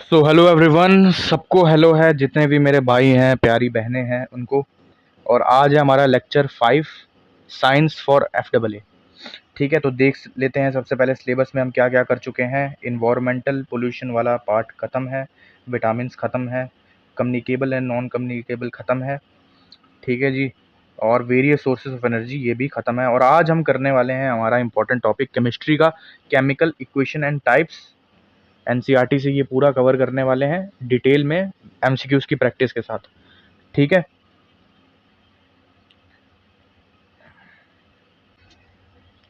So hello everyone, सबको hello है। जितने भी मेरे भाई हैं, प्यारी बहनें हैं, उनको। और आज है हमारा लेक्चर 5, साइंस फॉर FAA। ठीक है, तो देख लेते हैं सबसे पहले सिलेबस में हम क्या क्या कर चुके हैं। इन्वायरमेंटल पोल्यूशन वाला पार्ट ख़त्म है, विटामिन्स ख़त्म है, कम्युनिकेबल एंड नॉन कम्युनिकेबल ख़त्म है। ठीक है जी। और वेरियस सोर्सेज ऑफ एनर्जी ये भी ख़त्म है। और आज हम करने वाले हैं हमारा इंपॉर्टेंट टॉपिक केमिस्ट्री का, chemical equation and types. NCERT से ये पूरा कवर करने वाले हैं डिटेल में, एमसीक्यूज की प्रैक्टिस के साथ। ठीक है,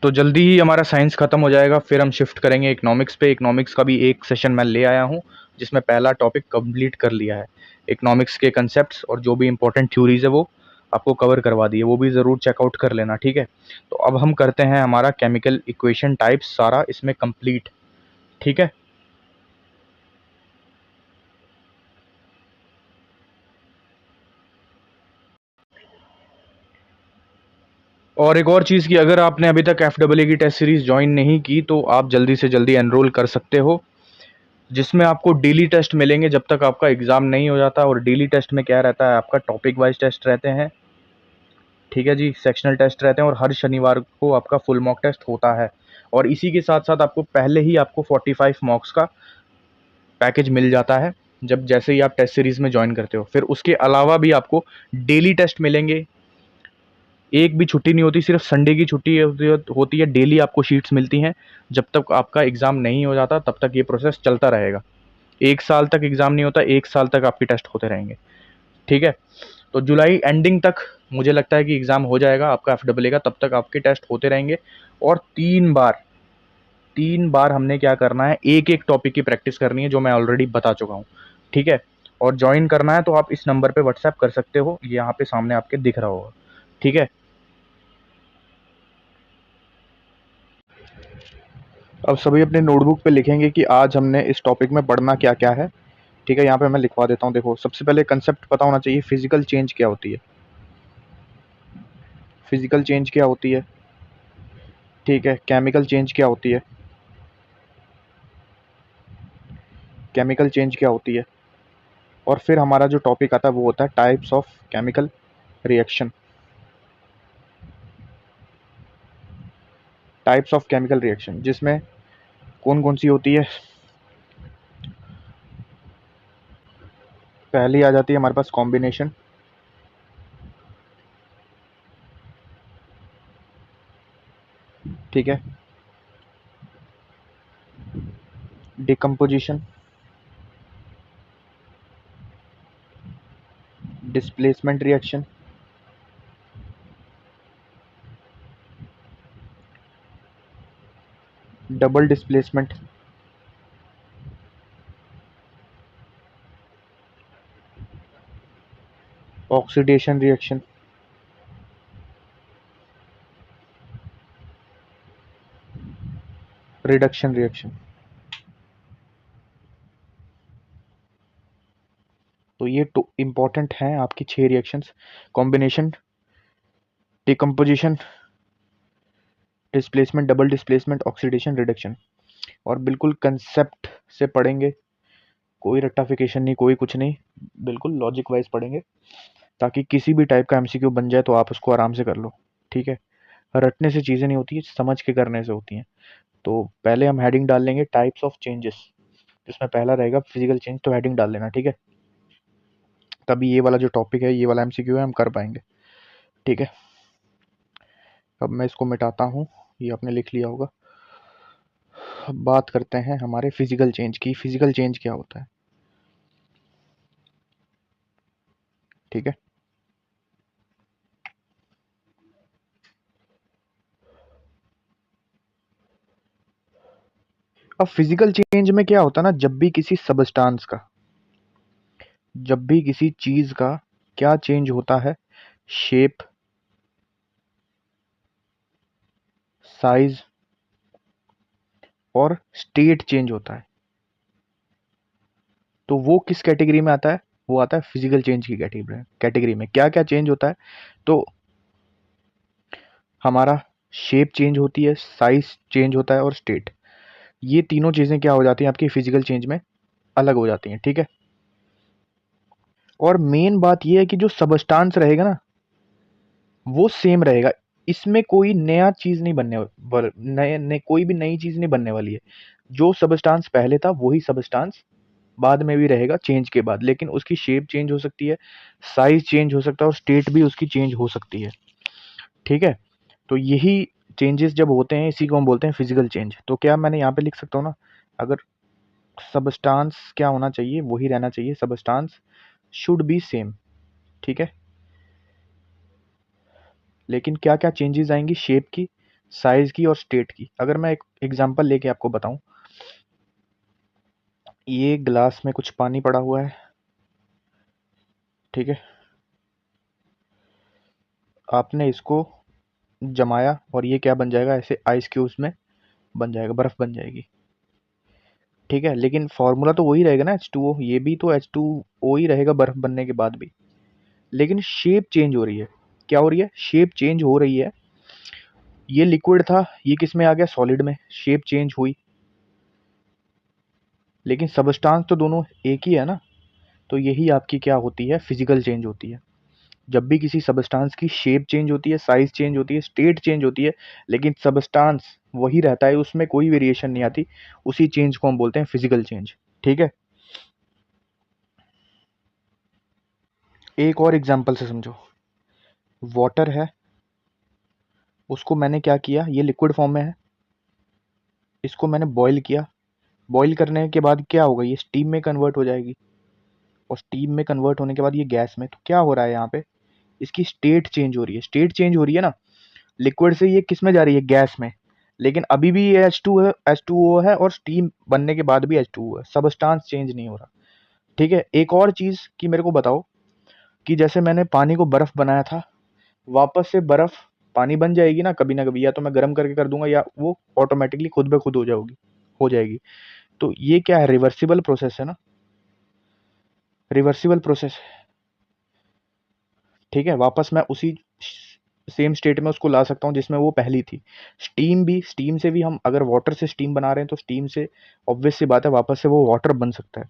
तो जल्दी ही हमारा साइंस खत्म हो जाएगा, फिर हम शिफ्ट करेंगे इकोनॉमिक्स पे। इकोनॉमिक्स का भी एक सेशन मैं ले आया हूँ, जिसमें पहला टॉपिक कंप्लीट कर लिया है। इकोनॉमिक्स के कंसेप्ट्स और जो भी इंपॉर्टेंट थ्योरीज है वो आपको कवर करवा दी है, वो भी ज़रूर चेकआउट कर लेना। ठीक है, तो अब हम करते हैं हमारा केमिकल इक्वेशन टाइप्स सारा इसमें कंप्लीट। ठीक है, और एक और चीज़ कि अगर आपने अभी तक FAA की टेस्ट सीरीज़ ज्वाइन नहीं की तो आप जल्दी से जल्दी एनरोल कर सकते हो, जिसमें आपको डेली टेस्ट मिलेंगे जब तक आपका एग्ज़ाम नहीं हो जाता। और डेली टेस्ट में क्या रहता है, आपका टॉपिक वाइज टेस्ट रहते हैं। ठीक है जी, सेक्शनल टेस्ट रहते हैं, और हर शनिवार को आपका फुल मॉक टेस्ट होता है। और इसी के साथ साथ आपको पहले ही आपको 45 मॉक्स का पैकेज मिल जाता है, जब जैसे ही आप टेस्ट सीरीज़ में ज्वाइन करते हो। फिर उसके अलावा भी आपको डेली टेस्ट मिलेंगे, एक भी छुट्टी नहीं होती, सिर्फ संडे की छुट्टी होती है। डेली आपको शीट्स मिलती हैं। जब तक आपका एग्ज़ाम नहीं हो जाता तब तक ये प्रोसेस चलता रहेगा। 1 साल तक एग्ज़ाम नहीं होता, 1 साल तक आपके टेस्ट होते रहेंगे। ठीक है, तो जुलाई एंडिंग तक मुझे लगता है कि एग्ज़ाम हो जाएगा आपका FAA का, तब तक आपके टेस्ट होते रहेंगे। और 3 बार हमने क्या करना है, एक एक टॉपिक की प्रैक्टिस करनी है, जो मैं ऑलरेडी बता चुका हूँ। ठीक है, और ज्वाइन करना है तो आप इस नंबर पे व्हाट्सएप कर सकते हो, ये यहाँ पे सामने आपके दिख रहा होगा। ठीक है, अब सभी अपने नोटबुक पे लिखेंगे कि आज हमने इस टॉपिक में पढ़ना क्या क्या है। ठीक है, यहाँ पे मैं लिखवा देता हूँ। देखो, सबसे पहले कंसेप्ट पता होना चाहिए, फिजिकल चेंज क्या होती है। फिजिकल चेंज क्या होती है। ठीक है, केमिकल चेंज क्या होती है। केमिकल चेंज क्या होती है। और फिर हमारा जो टॉपिक आता है वो होता है types of chemical reaction. Types of chemical reaction, जिसमें कौन कौन सी होती है। पहली आ जाती है हमारे पास कॉम्बिनेशन। ठीक है, decomposition, displacement reaction, double displacement, oxidation reaction, reduction reaction. तो ये तो इम्पॉर्टेंट हैं आपकी 6 reactions. Combination, decomposition, displacement, double displacement, oxidation, reduction. और बिल्कुल कंसेप्ट से पढ़ेंगे, कोई रट्टाफिकेशन नहीं, कोई कुछ नहीं, बिल्कुल लॉजिक वाइज पढ़ेंगे, ताकि किसी भी टाइप का MCQ बन जाए तो आप उसको आराम से कर लो। ठीक है, रटने से चीज़ें नहीं होती, समझ के करने से होती हैं। तो पहले हम हेडिंग डाल लेंगे टाइप्स ऑफ चेंजेस, जिसमें पहला रहेगा फिजिकल चेंज, तो हेडिंग डाल लेना। ठीक है, तभी ये वाला जो टॉपिक है, ये वाला MCQ है, हम कर पाएंगे। ठीक है, अब मैं इसको मिटाता हूँ, ये आपने लिख लिया होगा। अब बात करते हैं हमारे फिजिकल चेंज की। फिजिकल चेंज क्या होता है। ठीक है, अब फिजिकल चेंज में क्या होता है ना, जब भी किसी सबस्टांस का, जब भी किसी चीज का क्या चेंज होता है, शेप, साइज और स्टेट चेंज होता है, तो वो किस कैटेगरी में आता है, वो आता है फिजिकल चेंज की कैटेगरी में। क्या क्या चेंज होता है, तो हमारा शेप चेंज होती है, साइज चेंज होता है और स्टेट। ये तीनों चीज़ें क्या हो जाती हैं आपकी फिजिकल चेंज में, अलग हो जाती हैं, ठीक है। और मेन बात ये है कि जो सबस्टांस रहेगा ना वो सेम रहेगा। इसमें कोई नया चीज नहीं बनने कोई भी नई चीज नहीं बनने वाली है। जो सबस्टांस पहले था वही सबस्टांस बाद में भी रहेगा चेंज के बाद, लेकिन उसकी शेप चेंज हो सकती है, साइज चेंज हो सकता है और स्टेट भी उसकी चेंज हो सकती है, ठीक है। तो यही चेंजेस जब होते हैं इसी को हम बोलते हैं फिजिकल चेंज। तो क्या मैंने यहाँ पे लिख सकता हूँ ना, अगर सबस्टांस क्या होना चाहिए, वही रहना चाहिए, सबस्टांस शुड बी सेम, ठीक है। लेकिन क्या क्या चेंजेस आएंगी, शेप की, साइज की और स्टेट की। अगर मैं एक एग्जांपल लेके आपको बताऊं, ये ग्लास में कुछ पानी पड़ा हुआ है, ठीक है। आपने इसको जमाया और ये क्या बन जाएगा, ऐसे आइस क्यूब्स में बन जाएगा, बर्फ बन जाएगी, ठीक है। लेकिन फॉर्मूला तो वही रहेगा ना, H2O, ये भी तो H2O ही रहेगा बर्फ बनने के बाद भी, लेकिन शेप चेंज हो रही है। क्या हो रही है, शेप चेंज हो रही है। ये लिक्विड था, ये किस में आ गया, सॉलिड में, शेप चेंज हुई, लेकिन सबस्टांस तो दोनों एक ही है ना। तो यही आपकी क्या होती है, फिजिकल चेंज होती है। जब भी किसी सबस्टांस की शेप चेंज होती है, साइज चेंज होती है, स्टेट चेंज होती है, लेकिन सबस्टांस वही रहता है, उसमें कोई वेरिएशन नहीं आती, उसी चेंज को हम बोलते हैं फिजिकल चेंज, ठीक है। एक और एग्जांपल से समझो। वाटर है, उसको मैंने क्या किया, ये लिक्विड फॉर्म में है, इसको मैंने बॉईल किया। बॉईल करने के बाद क्या होगा, ये स्टीम में कन्वर्ट हो जाएगी, और स्टीम में कन्वर्ट होने के बाद ये गैस में। तो क्या हो रहा है यहाँ पे, इसकी स्टेट चेंज हो रही है, स्टेट चेंज हो रही है ना, लिक्विड से ये किस में जा रही है, गैस में। लेकिन अभी भी ये H2O है, और स्टीम बनने के बाद भी H2O है, सबस्टांस चेंज नहीं हो रहा, ठीक है। एक और चीज कि मेरे को बताओ कि जैसे मैंने पानी को बर्फ बनाया था, वापस से बर्फ पानी बन जाएगी ना कभी, या तो मैं गर्म करके कर दूंगा या वो ऑटोमेटिकली खुद ब खुद हो जाएगी। तो ये क्या है, रिवर्सिबल प्रोसेस है ना, रिवर्सिबल प्रोसेस, ठीक है। वापस मैं उसी सेम स्टेट में उसको ला सकता हूँ जिसमें वो पहली थी। स्टीम से भी हम अगर वाटर से स्टीम बना रहे हैं तो स्टीम से ऑब्वियस सी बात है वापस से वो वाटर बन सकता है।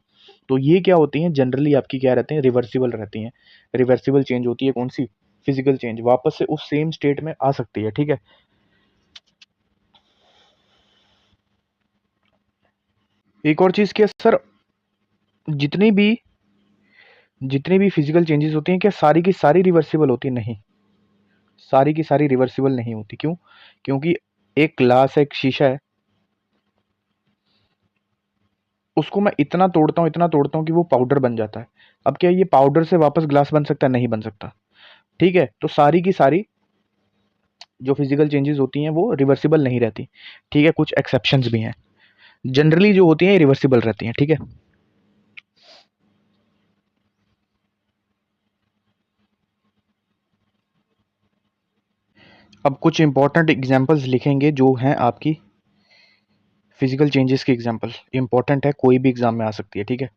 तो ये क्या होती हैं, जनरली आपकी क्या रहती हैं, रिवर्सिबल रहती हैं। रिवर्सिबल चेंज होती है कौन सी, फिजिकल चेंज, वापस से उस सेम स्टेट में आ सकती है, ठीक है। एक और चीज क्या सर, जितनी भी जितनी भी फिजिकल चेंजेस होती हैं, क्या सारी की सारी रिवर्सिबल होती है, नहीं, सारी की सारी रिवर्सिबल नहीं होती। क्यों, क्योंकि एक ग्लास है, एक शीशा है, उसको मैं इतना तोड़ता हूँ कि वो पाउडर बन जाता है। अब क्या ये पाउडर से वापस ग्लास बन सकता है, नहीं बन सकता, ठीक है। तो सारी की सारी जो फिजिकल चेंजेस होती हैं वो रिवर्सिबल नहीं रहती, ठीक है, कुछ एक्सेप्शंस भी हैं। जनरली जो होती हैं रिवर्सिबल रहती हैं, ठीक है। अब कुछ इंपॉर्टेंट एग्जांपल्स लिखेंगे जो हैं आपकी फिजिकल चेंजेस की एग्जांपल, इंपॉर्टेंट है, कोई भी एग्जाम में आ सकती है, ठीक है।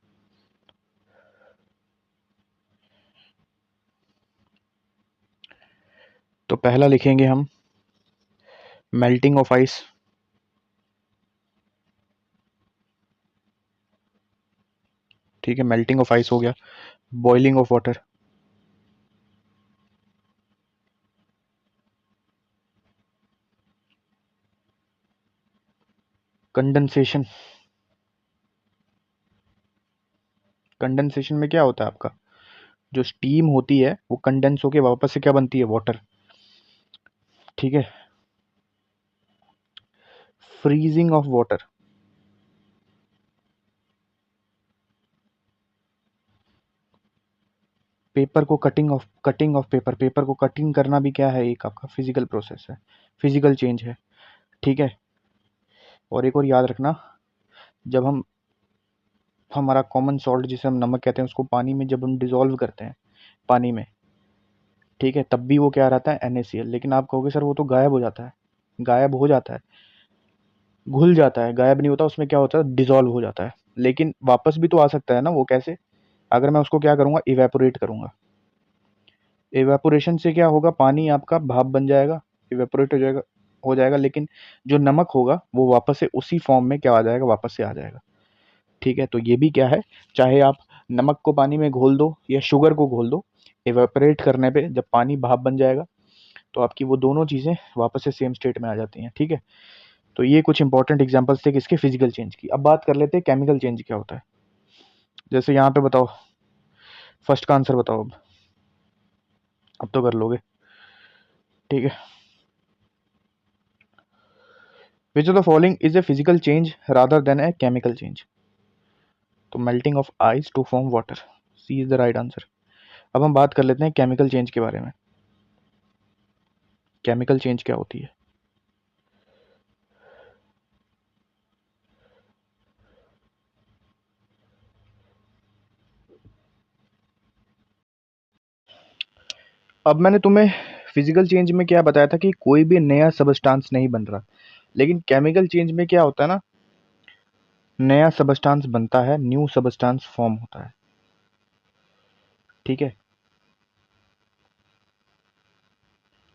तो पहला लिखेंगे हम मेल्टिंग ऑफ आइस, ठीक है, मेल्टिंग ऑफ आइस हो गया। Boiling of water, condensation, condensation में क्या होता है आपका, जो स्टीम होती है वो कंडेंस होके वापस से क्या बनती है, वाटर, ठीक है। फ्रीजिंग ऑफ वाटर, पेपर को कटिंग ऑफ पेपर, पेपर को कटिंग करना भी क्या है, एक आपका फिजिकल प्रोसेस है, फिजिकल चेंज है, ठीक है। और एक और याद रखना, जब हम हमारा कॉमन सॉल्ट जिसे हम नमक कहते हैं उसको पानी में जब हम डिजोल्व करते हैं पानी में, ठीक है, तब भी वो क्या रहता है, NaCl। लेकिन आप कहोगे सर वो तो गायब हो जाता है, गायब हो जाता है, घुल जाता है, गायब नहीं होता, उसमें क्या होता है, डिजोल्व हो जाता है। लेकिन वापस भी तो आ सकता है ना, वो कैसे, अगर मैं उसको क्या करूंगा, इवेपोरेट करूंगा। इवेपोरेशन से क्या होगा, पानी आपका भाप बन जाएगा, इवेपोरेट हो जाएगा, लेकिन जो नमक होगा वो वापस से उसी फॉर्म में क्या आ जाएगा, वापस से आ जाएगा, ठीक है, तो ये भी क्या है, चाहे आप नमक को पानी में घोल दो या शुगर को घोल दो, इवेपोरेट करने पे जब पानी भाप बन जाएगा तो आपकी वो दोनों चीज़ें वापस से सेम स्टेट में आ जाती हैं। ठीक है, तो ये कुछ इंपॉर्टेंट एग्जांपल्स थे किसके, फिजिकल चेंज की। अब बात कर लेते हैं केमिकल चेंज क्या होता है। जैसे यहाँ पे बताओ, फर्स्ट का आंसर बताओ। अब तो कर लोगे। ठीक है, which of the following is a physical change rather than a chemical change. तो melting of ice to form water, C is the right answer. अब हम बात कर लेते हैं केमिकल चेंज के बारे में। केमिकल चेंज क्या होती है। अब मैंने तुम्हें फिजिकल चेंज में क्या बताया था कि कोई भी नया सबस्टांस नहीं बन रहा, लेकिन केमिकल चेंज में क्या होता है ना, नया सबस्टांस बनता है, न्यू सबस्टांस फॉर्म होता है। ठीक है,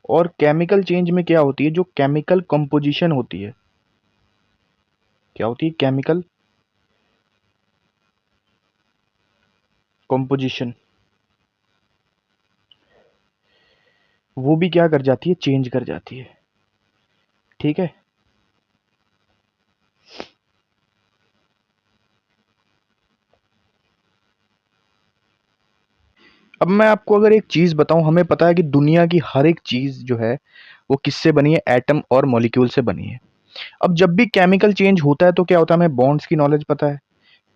और केमिकल चेंज में क्या होती है, जो केमिकल कंपोजिशन होती है, क्या होती है, केमिकल कंपोजिशन, वो भी क्या कर जाती है, चेंज कर जाती है। ठीक है, अब मैं आपको अगर एक चीज बताऊं, हमें पता है कि दुनिया की हर एक चीज जो है वो किससे बनी है, एटम और मॉलिक्यूल से बनी है। अब जब भी केमिकल चेंज होता है तो क्या होता है, हमें बॉन्ड्स की नॉलेज पता है,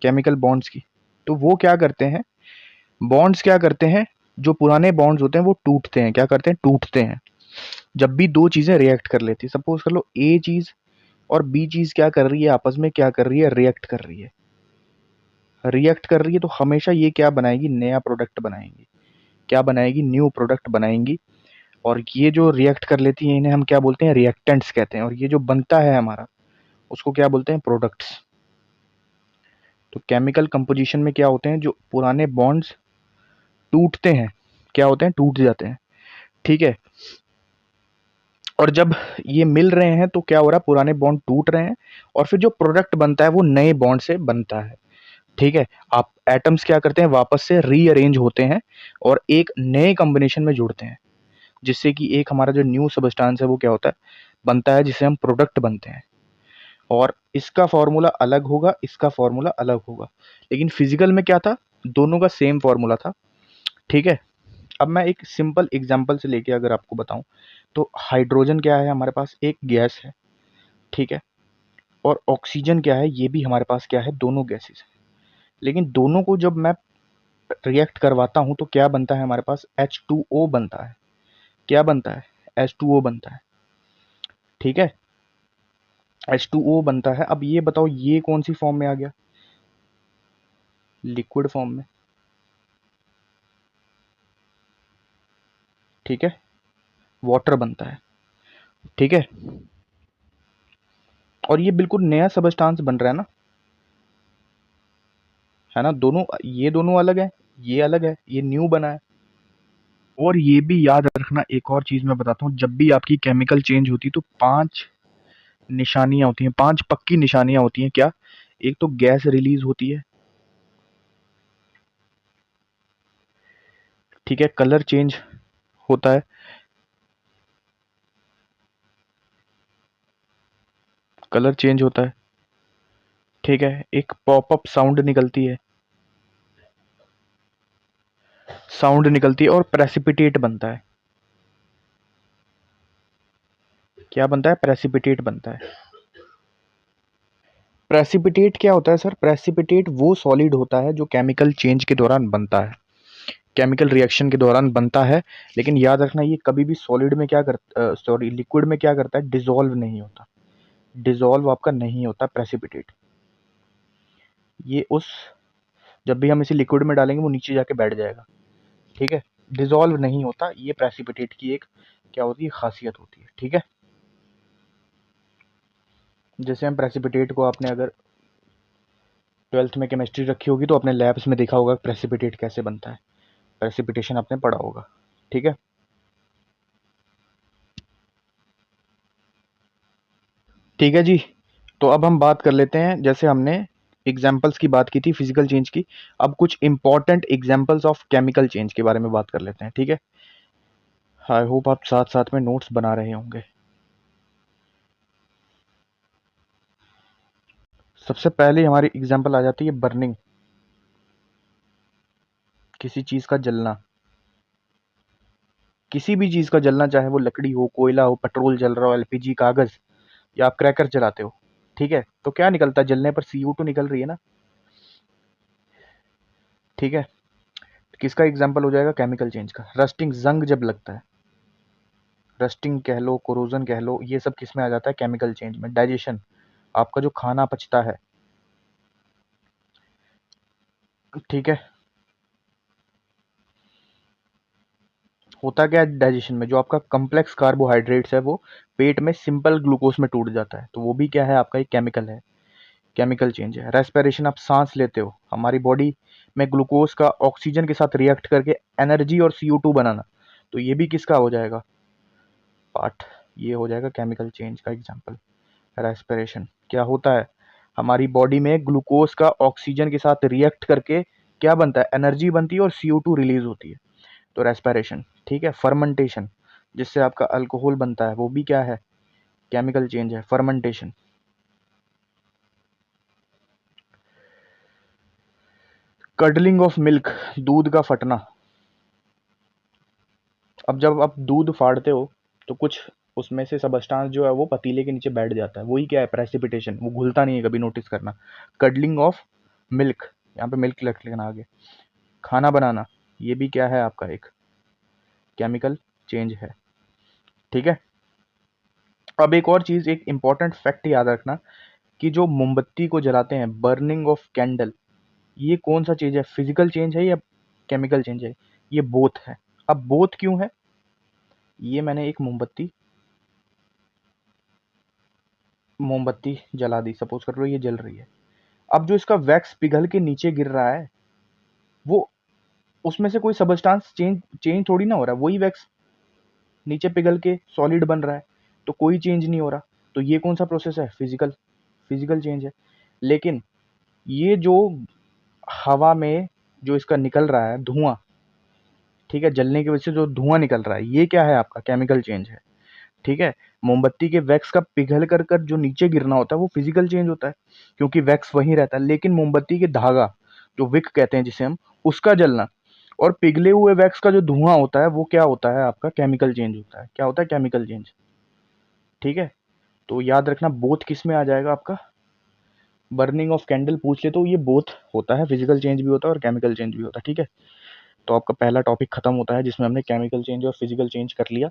केमिकल बॉन्ड्स की। तो वो क्या करते हैं, बॉन्ड्स क्या करते हैं, जो पुराने बॉन्ड्स होते हैं वो टूटते हैं, क्या करते हैं, टूटते हैं। जब भी दो चीजें रिएक्ट कर लेती है, सपोज कर लो ए चीज और बी चीज क्या कर रही है, आपस में क्या कर रही है, रिएक्ट कर रही है। रिएक्ट कर रही है तो हमेशा ये क्या बनाएगी, नया प्रोडक्ट बनाएंगी, क्या बनाएगी, न्यू प्रोडक्ट बनाएंगी। और ये जो रिएक्ट कर लेती है इन्हें हम क्या बोलते हैं, रिएक्टेंट्स कहते हैं। और ये जो बनता है हमारा, उसको क्या बोलते हैं, प्रोडक्ट्स। तो केमिकल कंपोजिशन में क्या होते हैं, जो पुराने बॉन्ड्स टूटते हैं, क्या होते हैं, टूट जाते हैं। ठीक है, और जब ये मिल रहे हैं तो क्या हो रहा है, पुराने बॉन्ड टूट रहे हैं और फिर जो प्रोडक्ट बनता है वो नए बॉन्ड से बनता है। ठीक है, आप एटम्स क्या करते हैं, वापस से रीअरेंज होते हैं और एक नए कॉम्बिनेशन में जुड़ते हैं, जिससे कि एक हमारा जो न्यू सबस्टांस है वो क्या होता है, बनता है, जिससे हम प्रोडक्ट बनते हैं। और इसका फॉर्मूला अलग होगा, इसका फॉर्मूला अलग होगा, लेकिन फिजिकल में क्या था, दोनों का सेम फॉर्मूला था। ठीक है, अब मैं एक सिंपल एग्जांपल से लेके अगर आपको बताऊं, तो हाइड्रोजन क्या है, हमारे पास एक गैस है। ठीक है, और ऑक्सीजन क्या है, ये भी हमारे पास क्या है, दोनों गैसेस है। लेकिन दोनों को जब मैं रिएक्ट करवाता हूं तो क्या बनता है, हमारे पास H2O बनता है। क्या बनता है, H2O बनता है। ठीक है, H2O बनता है। अब ये बताओ, ये कौन सी फॉर्म में आ गया, लिक्विड फॉर्म में। ठीक है, वाटर बनता है। ठीक है, और ये बिल्कुल नया सबस्टांस बन रहा है ना, दोनों, ये दोनों अलग है, ये अलग है, ये न्यू बना है। और ये भी याद रखना, एक और चीज मैं बताता हूँ, जब भी आपकी केमिकल चेंज होती है तो 5 निशानियां होती हैं, 5 पक्की निशानियां होती हैं। क्या, एक तो गैस रिलीज होती है। ठीक है, कलर चेंज होता है, कलर चेंज होता है। ठीक है, एक पॉपअप साउंड निकलती है, साउंड निकलती है, और प्रेसिपिटेट बनता है। क्या बनता है, प्रेसिपिटेट बनता है। प्रेसिपिटेट क्या होता है सर, प्रेसिपिटेट वो सॉलिड होता है जो केमिकल चेंज के दौरान बनता है, केमिकल रिएक्शन के दौरान बनता है। लेकिन याद रखना, ये कभी भी सॉलिड में क्या करता, सॉरी, लिक्विड में क्या करता है, डिसॉल्व नहीं होता। डिसॉल्व आपका नहीं होता प्रेसिपिटेट। ये उस, जब भी हम इसे लिक्विड में डालेंगे वो नीचे जाके बैठ जाएगा। ठीक है, डिसॉल्व नहीं होता, ये प्रेसिपिटेट की एक क्या होती है, खासियत होती है। ठीक है, जैसे हम प्रेसिपिटेट को, आपने अगर 12th में केमिस्ट्री रखी होगी तो अपने लैब्स में देखा होगा प्रेसिपिटेट कैसे बनता है, प्रेसिपिटेशन आपने पढ़ा होगा। ठीक है, ठीक है जी। तो अब हम बात कर लेते हैं, जैसे हमने एग्जाम्पल्स की बात की थी फिजिकल चेंज की, अब कुछ important examples of chemical change के बारे में बात कर लेते हैं, ठीक है। आई होप आप साथ साथ में नोट्स बना रहे होंगे। सबसे पहले हमारी एग्जाम्पल आ जाती है बर्निंग, किसी चीज का जलना, किसी भी चीज का जलना, चाहे वो लकड़ी हो, कोयला हो, पेट्रोल जल रहा हो, एलपीजी, कागज, या आप क्रैकर जलाते हो, ठीक है, तो क्या निकलता है जलने पर? CO2 निकल रही है ना, ठीक है। किसका एग्जाम्पल हो जाएगा केमिकल चेंज का? रस्टिंग, जंग जब लगता है, रस्टिंग कह लो, कोरोजन कह लो, ये सब किस में आ जाता है? केमिकल चेंज में। डाइजेशन, आपका जो खाना पचता है, ठीक है, होता क्या है डाइजेशन में? जो आपका कम्प्लेक्स कार्बोहाइड्रेट्स है वो पेट में सिंपल ग्लूकोज में टूट जाता है, तो वो भी क्या है? आपका एक केमिकल है, केमिकल चेंज है। रेस्पिरेशन, आप सांस लेते हो, हमारी बॉडी में ग्लूकोज का ऑक्सीजन के साथ रिएक्ट करके एनर्जी और CO2 बनाना, तो ये भी किसका हो जाएगा? पार्ट, ये हो जाएगा केमिकल चेंज का एग्जाम्पल। रेस्पिरेशन क्या होता है? हमारी बॉडी में ग्लूकोज का ऑक्सीजन के साथ रिएक्ट करके क्या बनता है? एनर्जी बनती है और CO2 रिलीज होती है, तो रेस्पिरेशन, ठीक है। फर्मेंटेशन, जिससे आपका अल्कोहल बनता है, वो भी क्या है? केमिकल चेंज है, फर्मेंटेशन। कर्डलिंग ऑफ मिल्क, दूध का फटना। अब जब आप दूध फाड़ते हो तो कुछ उसमें से सबस्टांस जो है वो पतीले के नीचे बैठ जाता है, वही क्या है? प्रेसिपिटेशन, वो घुलता नहीं है कभी, नोटिस करना। कर्डलिंग ऑफ मिल्क, यहाँ पे मिल्क लिखना आगे। खाना बनाना, ये भी क्या है? आपका एक केमिकल चेंज है, ठीक है। अब एक और चीज, एक इंपॉर्टेंट फैक्ट याद रखना कि जो मोमबत्ती को जलाते हैं, बर्निंग ऑफ कैंडल, ये कौन सा चीज है? फिजिकल चेंज है या केमिकल चेंज है? ये बोथ है। अब बोथ क्यों है? ये मैंने एक मोमबत्ती मोमबत्ती जला दी, सपोज कर लो ये जल रही है। अब जो इसका वैक्स पिघल के नीचे गिर रहा है, वो उसमें से कोई सबस्टांस चेंज चेंज थोड़ी ना हो रहा है, वही वैक्स नीचे पिघल के सॉलिड बन रहा है, तो कोई चेंज नहीं हो रहा। तो ये कौन सा प्रोसेस है? फिजिकल, फिजिकल चेंज है। लेकिन ये जो हवा में जो इसका निकल रहा है धुआं, ठीक है, जलने की वजह से जो धुआं निकल रहा है, ये क्या है? आपका केमिकल चेंज है, ठीक है। मोमबत्ती के वैक्स का पिघल कर कर जो नीचे गिरना होता है वो फिजिकल चेंज होता है, क्योंकि वैक्स वहीं रहता है। लेकिन मोमबत्ती के धागा, जो विक कहते हैं जिसे हम, उसका जलना और पिघले हुए वैक्स का जो धुआं होता है वो क्या होता है? आपका केमिकल चेंज होता है। क्या होता है? केमिकल चेंज, ठीक है। तो याद रखना बोथ किस में आ जाएगा आपका? बर्निंग ऑफ कैंडल पूछ ले तो ये बोथ होता है, फिजिकल चेंज भी होता है और केमिकल चेंज भी होता है, ठीक है। तो आपका पहला टॉपिक खत्म होता है जिसमें हमने केमिकल चेंज और फिजिकल चेंज कर लिया,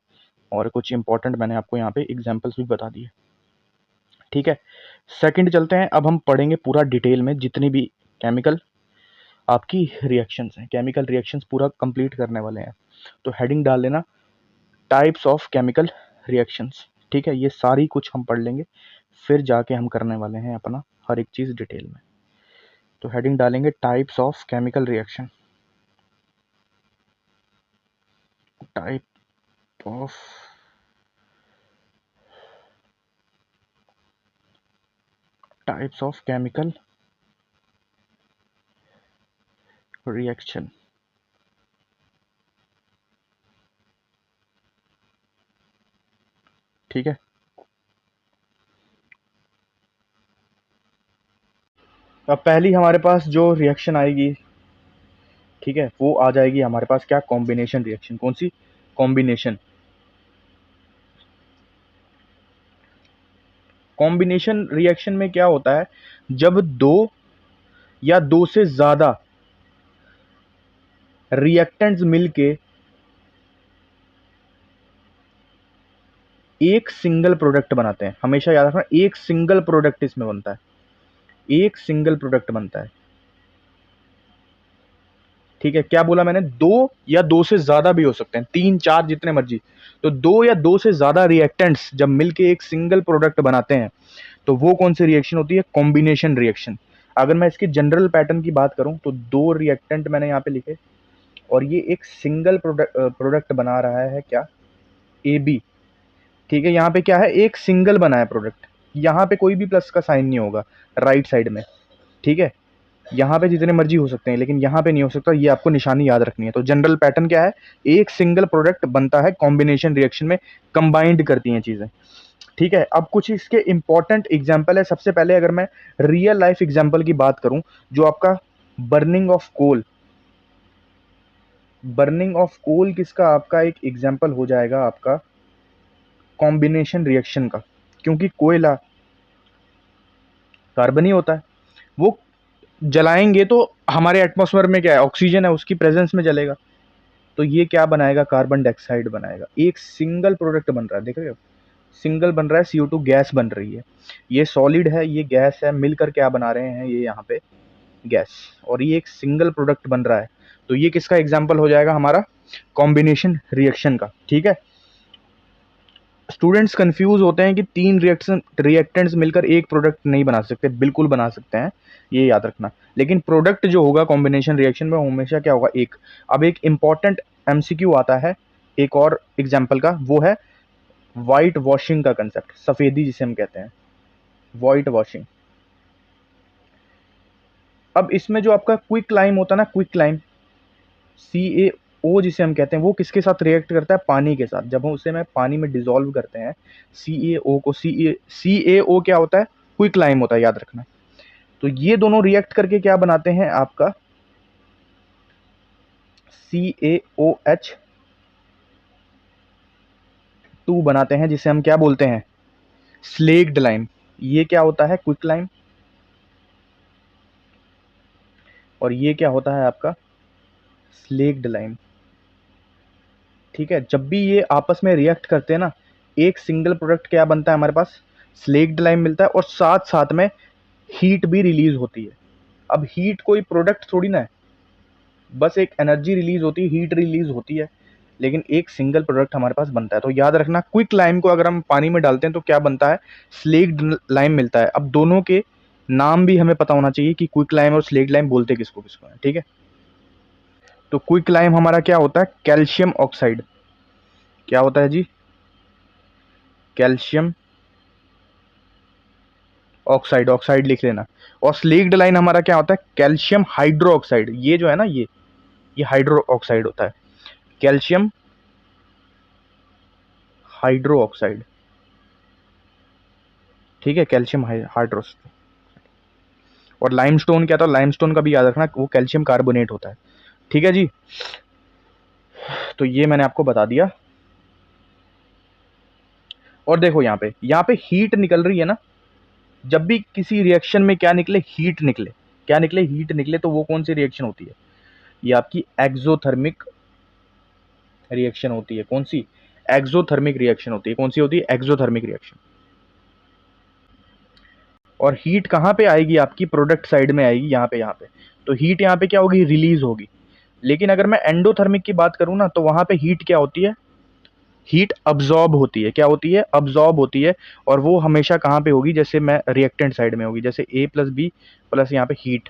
और कुछ इंपॉर्टेंट मैंने आपको यहाँ पे एग्जाम्पल्स भी बता दिए, ठीक है। सेकंड चलते हैं, अब हम पढ़ेंगे पूरा डिटेल में जितनी भी केमिकल आपकी रिएक्शंस हैं, केमिकल रिएक्शंस पूरा कंप्लीट करने वाले हैं। तो हेडिंग डाल लेना टाइप्स ऑफ केमिकल रिएक्शंस, ठीक है। ये सारी कुछ हम पढ़ लेंगे, फिर जाके हम करने वाले हैं अपना हर एक चीज़ डिटेल में। तो हेडिंग डालेंगे types of chemical reaction, type of types of chemical reaction, ठीक है। अब पहली हमारे पास जो रिएक्शन आएगी, ठीक है, वो आ जाएगी हमारे पास क्या? Combination reaction. कौन सी? कॉम्बिनेशन। कॉम्बिनेशन रिएक्शन में क्या होता है? जब दो या दो से ज्यादा रिएक्टेंट्स मिलके एक सिंगल प्रोडक्ट बनाते हैं। हमेशा याद रखना, एक सिंगल प्रोडक्ट इसमें बनता है, एक सिंगल प्रोडक्ट बनता है, ठीक है। क्या बोला मैंने? दो या दो से ज्यादा भी हो सकते हैं, तीन चार जितने मर्जी। तो दो या दो से ज्यादा रिएक्टेंट्स जब मिलके एक सिंगल प्रोडक्ट बनाते हैं तो वो कौन सी रिएक्शन होती है? Combination reaction. अगर मैं इसकी जनरल पैटर्न की बात करूं तो दो रिएक्टेंट मैंने यहाँ पे लिखे और ये एक सिंगल प्रोडक्ट बना रहा है, क्या? AB, ठीक है। यहाँ पे क्या है? एक सिंगल बना है प्रोडक्ट, यहाँ पे कोई भी प्लस का साइन नहीं होगा राइट साइड में, ठीक है, यहाँ पे जितने मर्जी हो सकते हैं लेकिन यहाँ पे नहीं हो सकता, ये आपको निशानी याद रखनी है। तो जनरल पैटर्न क्या है, एक सिंगल प्रोडक्ट बनता है कॉम्बिनेशन रिएक्शन में, कंबाइंड करती हैं चीजें। ठीक है, अब कुछ इसके इंपॉर्टेंट एग्जाम्पल है। सबसे पहले अगर मैं रियल लाइफ एग्जाम्पल की बात करूं, जो आपका burning of coal, burning of coal किसका आपका एक एग्जाम्पल हो जाएगा, आपका कॉम्बिनेशन रिएक्शन का, क्योंकि कोयला कार्बन ही होता है, वो जलाएंगे तो हमारे एटमॉस्फेयर में क्या है, ऑक्सीजन है, उसकी प्रेजेंस में जलेगा, तो ये क्या बनाएगा, कार्बन डाइऑक्साइड बनाएगा। एक सिंगल प्रोडक्ट बन रहा है, देख रहे हो, सिंगल बन रहा है, CO2 गैस बन रही है, ये सॉलिड है, ये गैस है, मिलकर क्या बना रहे हैं, ये यहाँ पे गैस, और ये एक सिंगल प्रोडक्ट बन रहा है। तो ये किसका एग्जाम्पल हो जाएगा, हमारा कॉम्बिनेशन रिएक्शन का। ठीक है, स्टूडेंट्स कंफ्यूज होते हैं कि तीन रिएक्टेंट्स मिलकर एक प्रोडक्ट नहीं बना सकते, बिल्कुल बना सकते हैं, ये याद रखना। लेकिन प्रोडक्ट जो होगा कॉम्बिनेशन रिएक्शन में, हमेशा क्या होगा, एक। अब एक इंपॉर्टेंट MCQ आता है एक और एग्जाम्पल का, वो है वाइट वॉशिंग का कंसेप्ट, सफेदी जिसे हम कहते हैं, वाइट वॉशिंग। अब इसमें जो आपका क्विक लाइम होता है ना, क्विक लाइम, CaO जिसे हम कहते हैं, वो किसके साथ रिएक्ट करता है, पानी के साथ। जब हम उसे में पानी में डिसॉल्व करते हैं CaO को, CaO क्या होता है, क्विक लाइम होता है, याद रखना। तो ये दोनों रिएक्ट करके क्या बनाते हैं, आपका CaOH2 बनाते हैं, जिसे हम क्या बोलते हैं, स्लेक्ड लाइम। ये क्या होता है, क्विक लाइम, और ये क्या होता है आपका स्लेक्ड लाइम। ठीक है, जब भी ये आपस में रिएक्ट करते हैं ना, एक सिंगल प्रोडक्ट क्या बनता है हमारे पास, स्लेक्ड लाइम मिलता है, और साथ साथ में हीट भी रिलीज होती है। अब हीट कोई प्रोडक्ट थोड़ी ना है, बस एक एनर्जी रिलीज होती है, हीट रिलीज होती है, लेकिन एक सिंगल प्रोडक्ट हमारे पास बनता है। तो याद रखना, क्विक लाइम को अगर हम पानी में डालते हैं तो क्या बनता है, स्लेक्ड लाइम मिलता है। अब दोनों के नाम भी हमें पता होना चाहिए कि क्विक लाइम और स्लेक्ड लाइम बोलते किसको किसको है। ठीक है, तो क्विक लाइम हमारा क्या होता है, कैल्शियम ऑक्साइड, क्या होता है जी, कैल्शियम ऑक्साइड, ऑक्साइड लिख लेना। और स्लेक्ड लाइन हमारा क्या होता है, कैल्शियम हाइड्रो ऑक्साइड। ये जो है ना, ये हाइड्रो ऑक्साइड होता है, कैल्शियम हाइड्रो ऑक्साइड। ठीक है, कैल्शियम हाइड्रो। और लाइमस्टोन क्या था, लाइमस्टोन का भी याद रखना, वो कैल्शियम कार्बोनेट होता है। ठीक है जी, तो ये मैंने आपको बता दिया। और देखो यहाँ पे हीट निकल रही है ना, जब भी किसी रिएक्शन में क्या निकले, हीट निकले, क्या निकले, हीट निकले, तो वो कौन सी रिएक्शन होती है, ये आपकी एक्सोथर्मिक रिएक्शन होती है। कौन सी, एक्सोथर्मिक रिएक्शन होती है। कौन सी होती है, एक्सोथर्मिक रिएक्शन। और हीट कहाँ पे आएगी, आपकी प्रोडक्ट साइड में आएगी, यहाँ पे तो हीट यहाँ पे क्या होगी, रिलीज होगी। लेकिन अगर मैं एंडोथर्मिक की बात करूँ ना, तो वहाँ पे हीट क्या होती है, हीट अब्जॉर्ब होती है। क्या होती है, अब्जॉर्ब होती है। और वो हमेशा कहाँ पे होगी, जैसे मैं रिएक्टेंट साइड में होगी, जैसे A+B प्लस यहाँ पे हीट।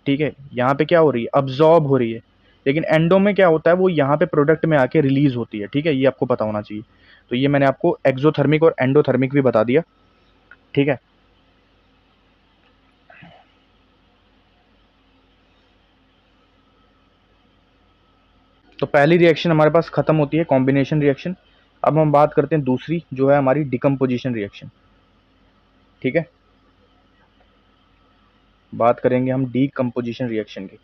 ठीक है, यहाँ पे क्या हो रही है, अब्जॉर्ब हो रही है। लेकिन एंडो में क्या होता है, वो यहाँ पे प्रोडक्ट में आके रिलीज होती है। ठीक है, ये आपको पता होना चाहिए। तो ये मैंने आपको एक्सोथर्मिक और एंडोथर्मिक भी बता दिया। ठीक है, तो पहली रिएक्शन हमारे पास खत्म होती है, कॉम्बिनेशन रिएक्शन। अब हम बात करते हैं दूसरी, जो है हमारी डिकम्पोजिशन रिएक्शन। ठीक है, बात करेंगे हम डीकम्पोजिशन रिएक्शन की।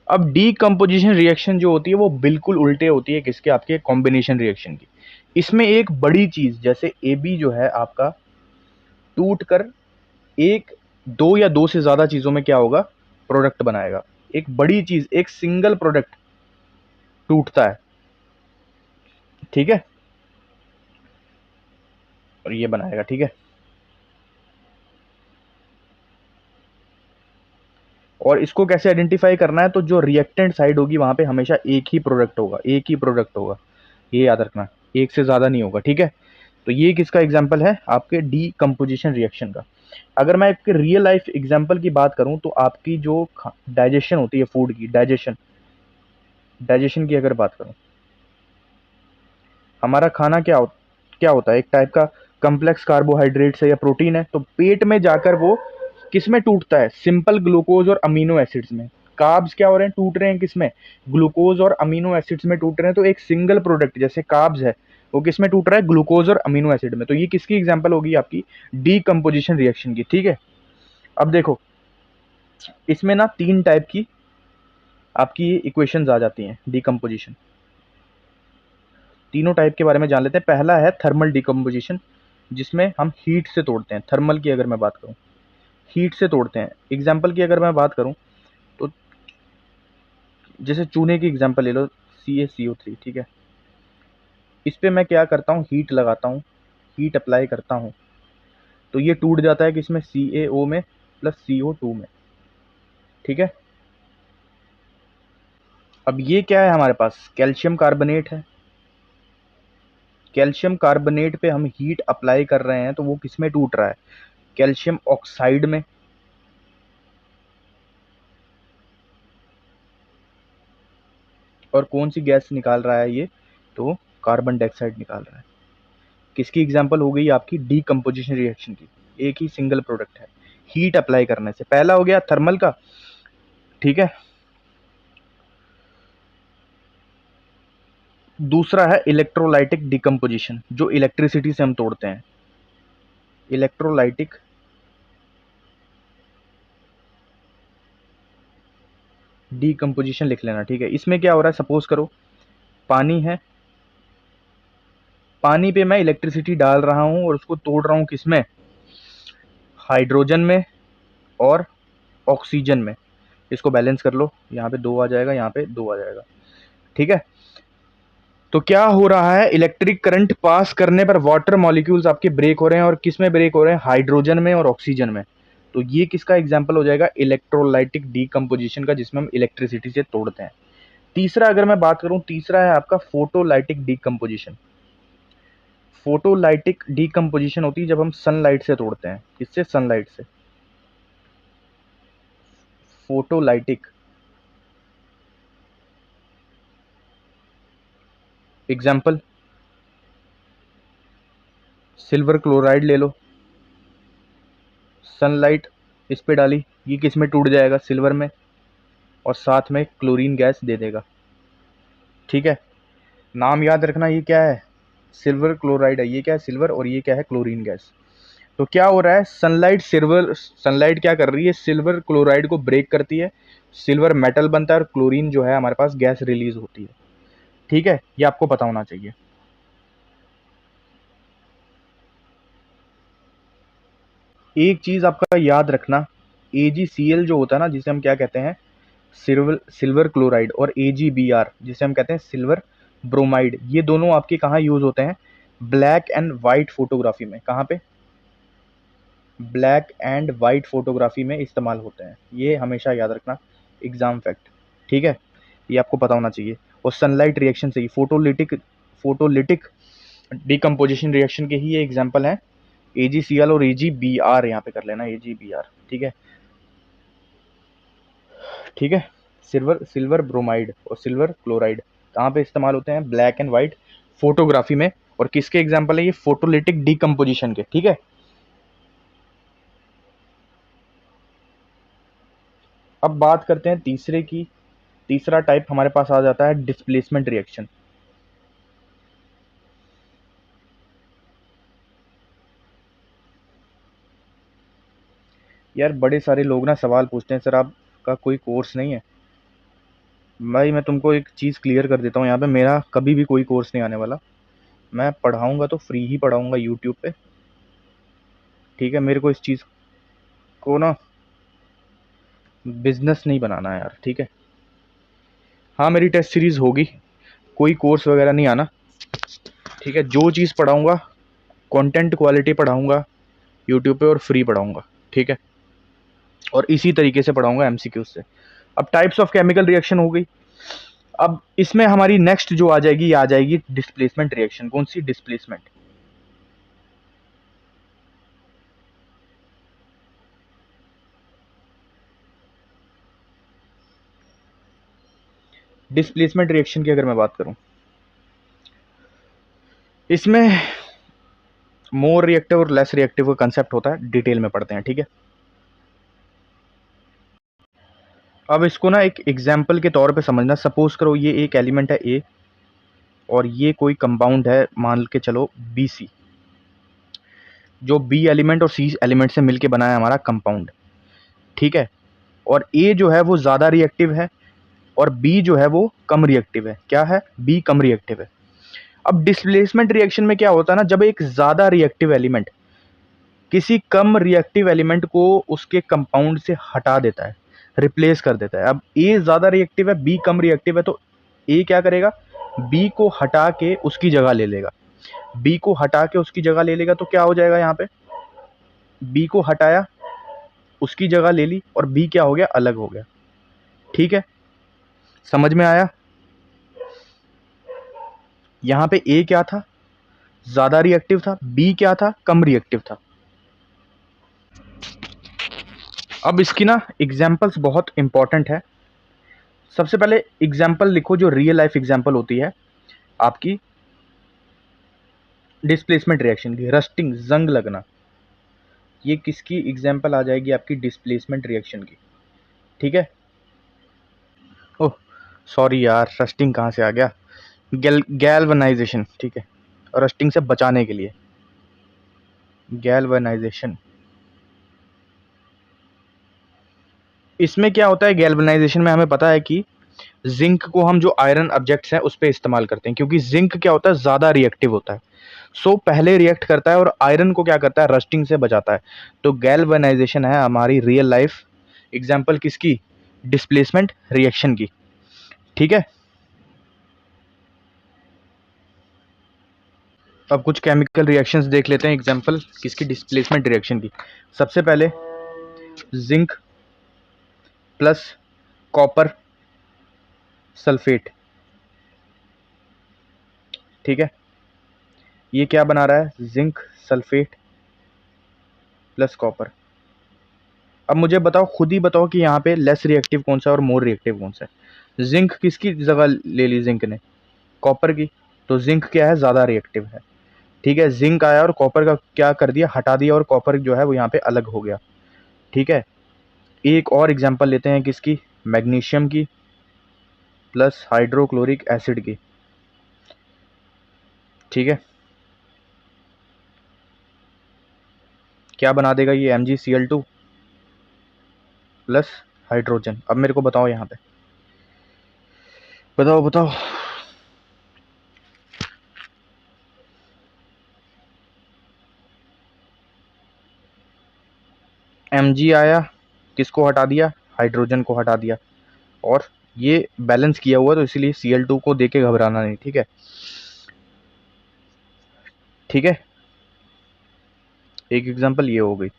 अब डीकम्पोजिशन रिएक्शन जो होती है, वो बिल्कुल उल्टे होती है किसके, आपके कॉम्बिनेशन रिएक्शन की। इसमें एक बड़ी चीज, जैसे AB जो है आपका, टूट कर एक, दो या दो से ज्यादा चीजों में क्या होगा, प्रोडक्ट बनाएगा। एक बड़ी चीज, एक सिंगल प्रोडक्ट टूटता है। ठीक है, और ये बनाएगा। ठीक है, और इसको कैसे आइडेंटिफाई करना है, तो जो रिएक्टेंट साइड होगी वहां पे हमेशा एक ही प्रोडक्ट होगा, एक ही प्रोडक्ट होगा, ये याद रखना, एक से ज्यादा नहीं होगा। ठीक है, तो ये किसका एग्जाम्पल है, आपके डीकम्पोजिशन रिएक्शन का। अगर मैं आपके रियल लाइफ एग्जाम्पल की बात करूं तो आपकी जो डाइजेशन होती है फूड की, डाइजेशन की अगर बात करूं, हमारा खाना क्या होता है, एक टाइप का कम्प्लेक्स कार्बोहाइड्रेट है या प्रोटीन है, तो पेट में जाकर वो किस में टूटता है, सिंपल ग्लूकोज और अमीनो एसिड्स में। कार्ब्स क्या हो रहे हैं, टूट रहे हैं किस में, ग्लूकोज और अमीनो एसिड्स में टूट रहे हैं। तो एक सिंगल प्रोडक्ट जैसे कार्ब्स है वो किस में टूट रहा है, ग्लूकोज और अमीनो एसिड में। तो ये किसकी एग्जांपल होगी, आपकी डीकम्पोजिशन रिएक्शन की। ठीक है, अब देखो इसमें ना तीन टाइप की आपकी इक्वेशंस आ जाती हैं डीकम्पोजिशन। तीनों टाइप के बारे में जान लेते हैं। पहला है थर्मल डीकम्पोजिशन, जिसमें हम हीट से तोड़ते हैं। थर्मल की अगर मैं बात करूं, हीट से तोड़ते हैं। एग्जाम्पल की अगर मैं बात करूं तो जैसे चूने की एग्जाम्पल ले लो, CaCO3, ठीक है। इस पे मैं क्या करता हूँ, हीट लगाता हूँ, हीट अप्लाई करता हूँ, तो ये टूट जाता है किसमें, CaO में प्लस CO2 में। ठीक है, अब ये क्या है हमारे पास, कैल्शियम कार्बोनेट है। कैल्शियम कार्बोनेट पे हम हीट अप्लाई कर रहे हैं तो वो किस में टूट रहा है, कैल्शियम ऑक्साइड में। और कौन सी गैस निकाल रहा है ये, तो कार्बन डाइऑक्साइड निकाल रहा है। किसकी एग्जांपल हो गई आपकी, डीकम्पोजिशन रिएक्शन की। एक ही सिंगल प्रोडक्ट है, हीट अप्लाई करने से। पहला हो गया थर्मल का, ठीक है। दूसरा है इलेक्ट्रोलाइटिक डीकम्पोजिशन, जो इलेक्ट्रिसिटी से हम तोड़ते हैं। इलेक्ट्रोलाइटिक डीकम्पोजिशन लिख लेना, ठीक है। इसमें क्या हो रहा है, सपोज करो पानी है, पानी पे मैं इलेक्ट्रिसिटी डाल रहा हूं और उसको तोड़ रहा हूं किसमें, हाइड्रोजन में और ऑक्सीजन में। इसको बैलेंस कर लो, यहाँ पे 2 आ जाएगा, यहाँ पे 2 आ जाएगा, ठीक है। तो क्या हो रहा है, इलेक्ट्रिक करंट पास करने पर वाटर मॉलिक्यूल्स आपके ब्रेक हो रहे हैं, और किस में ब्रेक हो रहे हैं, हाइड्रोजन में और ऑक्सीजन में। तो ये किसका एग्जाम्पल हो जाएगा, इलेक्ट्रोलाइटिक डीकम्पोजिशन का, जिसमें हम इलेक्ट्रिसिटी से तोड़ते हैं। तीसरा अगर मैं बात करूं, तीसरा है आपका फोटोलाइटिक डीकम्पोजिशन। फोटोलाइटिक डीकम्पोजिशन होती है जब हम सनलाइट से तोड़ते हैं। किससे, सनलाइट से। फोटोलाइटिक एग्जाम्पल, सिल्वर क्लोराइड ले लो, सनलाइट इस पे डाली, ये किस में टूट जाएगा, सिल्वर में, और साथ में क्लोरीन गैस दे देगा। ठीक है, नाम याद रखना, ये क्या है, सिल्वर क्लोराइड है। ये क्या है, सिल्वर, और ये क्या है, क्लोरीन गैस। तो क्या हो रहा है, सनलाइट क्या कर रही है, सिल्वर क्लोराइड को ब्रेक करती है, सिल्वर मेटल बनता है, और क्लोरीन जो है हमारे पास गैस रिलीज होती है। ठीक है, ये आपको पता होना चाहिए। एक चीज आपका याद रखना, AgCl जो होता है ना, जिसे हम क्या कहते हैं, सिल्वर क्लोराइड, और AgBr जिसे हम कहते हैं सिल्वर ब्रोमाइड, ये दोनों आपके कहाँ यूज होते हैं, ब्लैक एंड व्हाइट फोटोग्राफी में। कहाँ पे, ब्लैक एंड व्हाइट फोटोग्राफी में इस्तेमाल होते हैं। ये हमेशा याद रखना, एग्जाम फैक्ट, ठीक है, ये आपको पता होना चाहिए। और सनलाइट रिएक्शन से ही फोटोलिटिक डिकम्पोजिशन रिएक्शन के ही ये एग्जाम्पल हैं। AgCl और AgBr यहाँ पे कर लेना, AgBr, ठीक है। ठीक है, सिल्वर ब्रोमाइड और सिल्वर क्लोराइड कहाँ पे इस्तेमाल होते हैं, ब्लैक एंड व्हाइट फोटोग्राफी में। और किसके एग्जाम्पल है ये, फोटोलिटिक डिकम्पोजिशन के, ठीक है। अब बात करते हैं तीसरे की। तीसरा टाइप हमारे पास आ जाता है डिस्प्लेसमेंट रिएक्शन। यार बड़े सारे लोग ना सवाल पूछते हैं, सर आपका कोई कोर्स नहीं है। भाई मैं तुमको एक चीज़ क्लियर कर देता हूँ, यहाँ पे मेरा कभी भी कोई कोर्स नहीं आने वाला। मैं पढ़ाऊँगा तो फ्री ही पढ़ाऊँगा यूट्यूब पे, ठीक है। मेरे को इस चीज़ को ना बिजनेस नहीं बनाना है यार, ठीक है। हाँ मेरी टेस्ट सीरीज़ होगी, कोई कोर्स वगैरह नहीं आना, ठीक है। जो चीज़ पढ़ाऊँगा, कंटेंट क्वालिटी पढ़ाऊँगा यूट्यूब पे, और फ्री पढ़ाऊँगा, ठीक है। और इसी तरीके से पढ़ाऊँगा MCQ से। अब टाइप्स ऑफ केमिकल रिएक्शन हो गई। अब इसमें हमारी नेक्स्ट जो आ जाएगी, ये आ जाएगी डिस्प्लेसमेंट रिएक्शन। कौन सी, डिस्प्लेसमेंट। डिस्प्लेसमेंट रिएक्शन की अगर मैं बात करूं, इसमें मोर रिएक्टिव और लेस रिएक्टिव का कंसेप्ट होता है, डिटेल में पढ़ते हैं, ठीक है। अब इसको ना एक एग्जाम्पल के तौर पे समझना। सपोज करो ये एक एलिमेंट है ए और ये कोई कंपाउंड है, मान के चलो बी सी, जो बी एलिमेंट और सी एलिमेंट से मिलके बना है हमारा कंपाउंड, ठीक है। और ए जो है वो ज़्यादा रिएक्टिव है और बी जो है वो कम रिएक्टिव है। क्या है? बी कम रिएक्टिव है। अब डिस्प्लेसमेंट रिएक्शन में क्या होता है ना, जब एक ज़्यादा रिएक्टिव एलिमेंट किसी कम रिएक्टिव एलिमेंट को उसके कंपाउंड से हटा देता है, रिप्लेस कर देता है। अब ए ज़्यादा रिएक्टिव है, बी कम रिएक्टिव है, तो ए क्या करेगा? बी को हटा के उसकी जगह ले लेगा। बी को हटा के उसकी जगह ले लेगा तो क्या हो जाएगा? यहाँ पे बी को हटाया, उसकी जगह ले ली और बी क्या हो गया? अलग हो गया, ठीक है। समझ में आया? यहाँ पे ए क्या था? ज़्यादा रिएक्टिव था। बी क्या था? कम रिएक्टिव था। अब इसकी ना एग्जाम्पल्स बहुत इंपॉर्टेंट है। सबसे पहले एग्जाम्पल लिखो जो रियल लाइफ एग्जाम्पल होती है आपकी डिस्प्लेसमेंट रिएक्शन की। रस्टिंग, जंग लगना, ये किसकी एग्जाम्पल आ जाएगी? आपकी डिस्प्लेसमेंट रिएक्शन की, ठीक है। ओह सॉरी यार, रस्टिंग कहाँ से आ गया? गैल्वनाइजेशन, ठीक है। रस्टिंग से बचाने के लिए गैल्वनाइजेशन। इसमें क्या होता है? गैल्वनाइजेशन में हमें पता है कि जिंक को हम जो आयरन ऑब्जेक्ट्स हैं उस पर इस्तेमाल करते हैं, क्योंकि जिंक क्या होता है? ज़्यादा रिएक्टिव होता है। सो पहले रिएक्ट करता है और आयरन को क्या करता है? रस्टिंग से बचाता है। तो गैल्वनाइजेशन है हमारी रियल लाइफ एग्जाम्पल किसकी? डिस्प्लेसमेंट रिएक्शन की, ठीक है। अब कुछ केमिकल रिएक्शंस देख लेते हैं एग्जाम्पल किसकी? डिस्प्लेसमेंट रिएक्शन की। सबसे पहले जिंक प्लस कॉपर सल्फेट, ठीक है। ये क्या बना रहा है? Zinc sulphate plus copper. अब मुझे बताओ, खुद ही बताओ कि यहाँ पे लेस रिएक्टिव कौन सा है और मोर रिएक्टिव कौन सा है? जिंक किसकी जगह ले ली? जिंक ने कॉपर की। तो जिंक क्या है? ज़्यादा रिएक्टिव है, ठीक है। जिंक आया और कॉपर का क्या कर दिया? हटा दिया, और कॉपर जो है वो यहाँ पे अलग हो गया, ठीक है। एक और एग्जांपल लेते हैं किसकी? मैग्नीशियम की प्लस हाइड्रोक्लोरिक एसिड की, ठीक है। क्या बना देगा ये? MgCl2 plus hydrogen. अब मेरे को बताओ यहाँ पे, बताओ बताओ। Mg आया, किसको हटा दिया? हाइड्रोजन को हटा दिया। और ये बैलेंस किया हुआ, तो इसीलिए Cl2 को देके घबराना नहीं, ठीक है। ठीक है, एक एग्जांपल ये हो गई।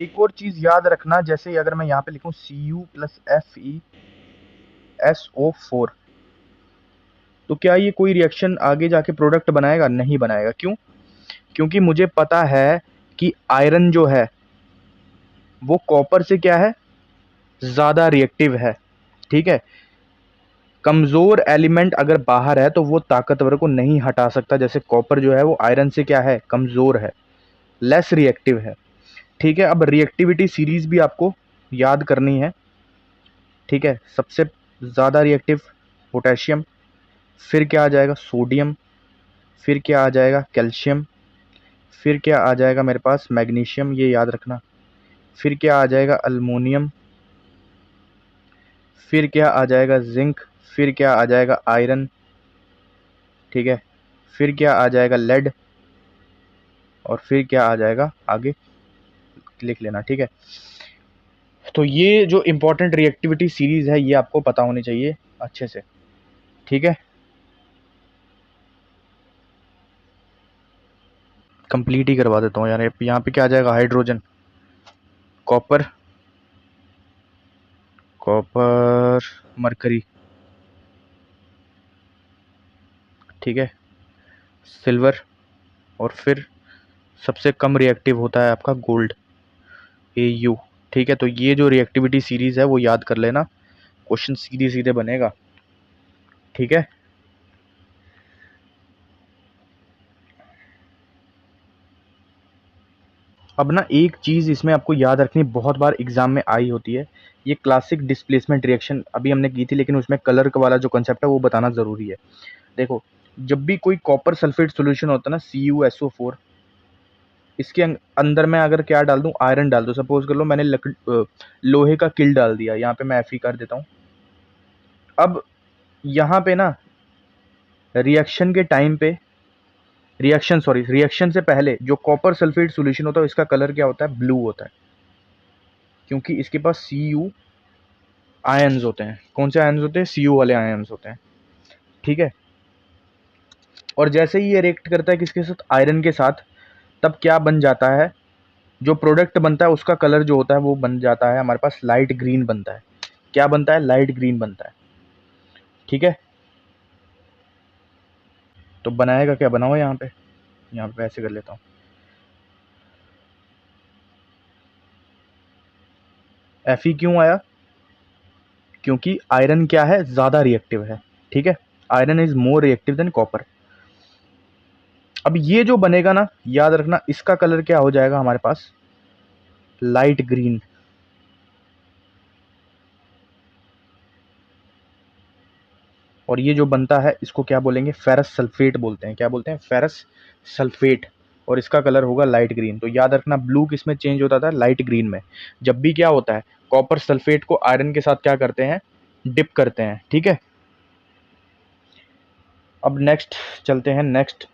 एक और चीज याद रखना, जैसे अगर मैं यहाँ पे लिखूं Cu प्लस FeSO4, तो क्या ये कोई रिएक्शन आगे जाके प्रोडक्ट बनाएगा? नहीं बनाएगा। क्यों? क्योंकि मुझे पता है कि आयरन जो है वो कॉपर से क्या है? ज्यादा रिएक्टिव है, ठीक है। कमजोर एलिमेंट अगर बाहर है तो वो ताकतवर को नहीं हटा सकता। जैसे कॉपर जो है वो आयरन से क्या है? कमजोर है, लेस रिएक्टिव है, ठीक है। अब रिएक्टिविटी सीरीज भी आपको याद करनी है, ठीक है। सबसे ज़्यादा रिएक्टिव पोटेशियम, फिर क्या आ जाएगा? सोडियम, फिर क्या आ जाएगा? कैल्शियम, फिर क्या आ जाएगा मेरे पास? मैग्नीशियम, ये याद रखना। फिर क्या आ जाएगा? अल्मोनियम, फिर क्या आ जाएगा? जिंक, फिर क्या आ जाएगा? आयरन, ठीक है। फिर क्या आ जाएगा? लेड, और फिर क्या आ जाएगा? आगे लिख लेना, ठीक है। तो ये जो इंपॉर्टेंट रिएक्टिविटी सीरीज है ये आपको पता होनी चाहिए अच्छे से, ठीक है। कंप्लीट ही करवा देता हूँ यार। यहाँ पे क्या आ जाएगा? हाइड्रोजन, कॉपर, कॉपर मरकरी, ठीक है, सिल्वर, और फिर सबसे कम रिएक्टिव होता है आपका गोल्ड, AU, ठीक है, तो ये जो रिएक्टिविटी सीरीज है वो याद कर लेना, क्वेश्चन सीधे सीधे बनेगा। ठीक है, अब ना एक चीज़ इसमें आपको याद रखनी, बहुत बार एग्जाम में आई होती है, ये क्लासिक डिस्प्लेसमेंट रिएक्शन अभी हमने की थी, लेकिन उसमें कलर वाला जो कंसेप्ट है वो बताना ज़रूरी है। देखो, जब भी कोई कॉपर सल्फेट सॉल्यूशन होता है ना, CuSO4, इसके अंदर मैं अगर क्या डाल दूं, आयरन डाल दूं, सपोज कर लो मैंने लोहे का किल डाल दिया, यहाँ पे मैं Fe कर देता हूँ। अब यहाँ पे ना रिएक्शन के टाइम पे, रिएक्शन से पहले जो कॉपर सल्फेट सॉल्यूशन होता है इसका कलर क्या होता है, ब्लू होता है, क्योंकि इसके पास Cu आयन्स होते हैं। कौन से आयन्स होते हैं, Cu वाले आयन्स होते हैं। ठीक है, और जैसे ही ये रिएक्ट करता है किसके साथ, आयरन के साथ, तब क्या बन जाता है, जो प्रोडक्ट बनता है उसका कलर जो होता है वो बन जाता है हमारे पास लाइट ग्रीन बनता है। क्या बनता है, लाइट ग्रीन बनता है। ठीक है, तो बनाएगा क्या, बनाओ यहाँ पे ऐसे कर लेता हूँ। Fe क्यों आया, क्योंकि आयरन क्या है, ज्यादा रिएक्टिव है। ठीक है, iron is more reactive than copper. अब ये जो बनेगा ना, याद रखना इसका कलर क्या हो जाएगा हमारे पास, लाइट ग्रीन। और ये जो बनता है इसको क्या बोलेंगे, फेरस सल्फेट बोलते हैं। क्या बोलते हैं, फेरस सल्फेट। और इसका कलर होगा लाइट ग्रीन। तो याद रखना ब्लू किस में चेंज होता था, लाइट ग्रीन में। जब भी क्या होता है, कॉपर सल्फेट को आयरन के साथ क्या करते हैं, डिप करते हैं। ठीक है, अब नेक्स्ट चलते हैं, नेक्स्ट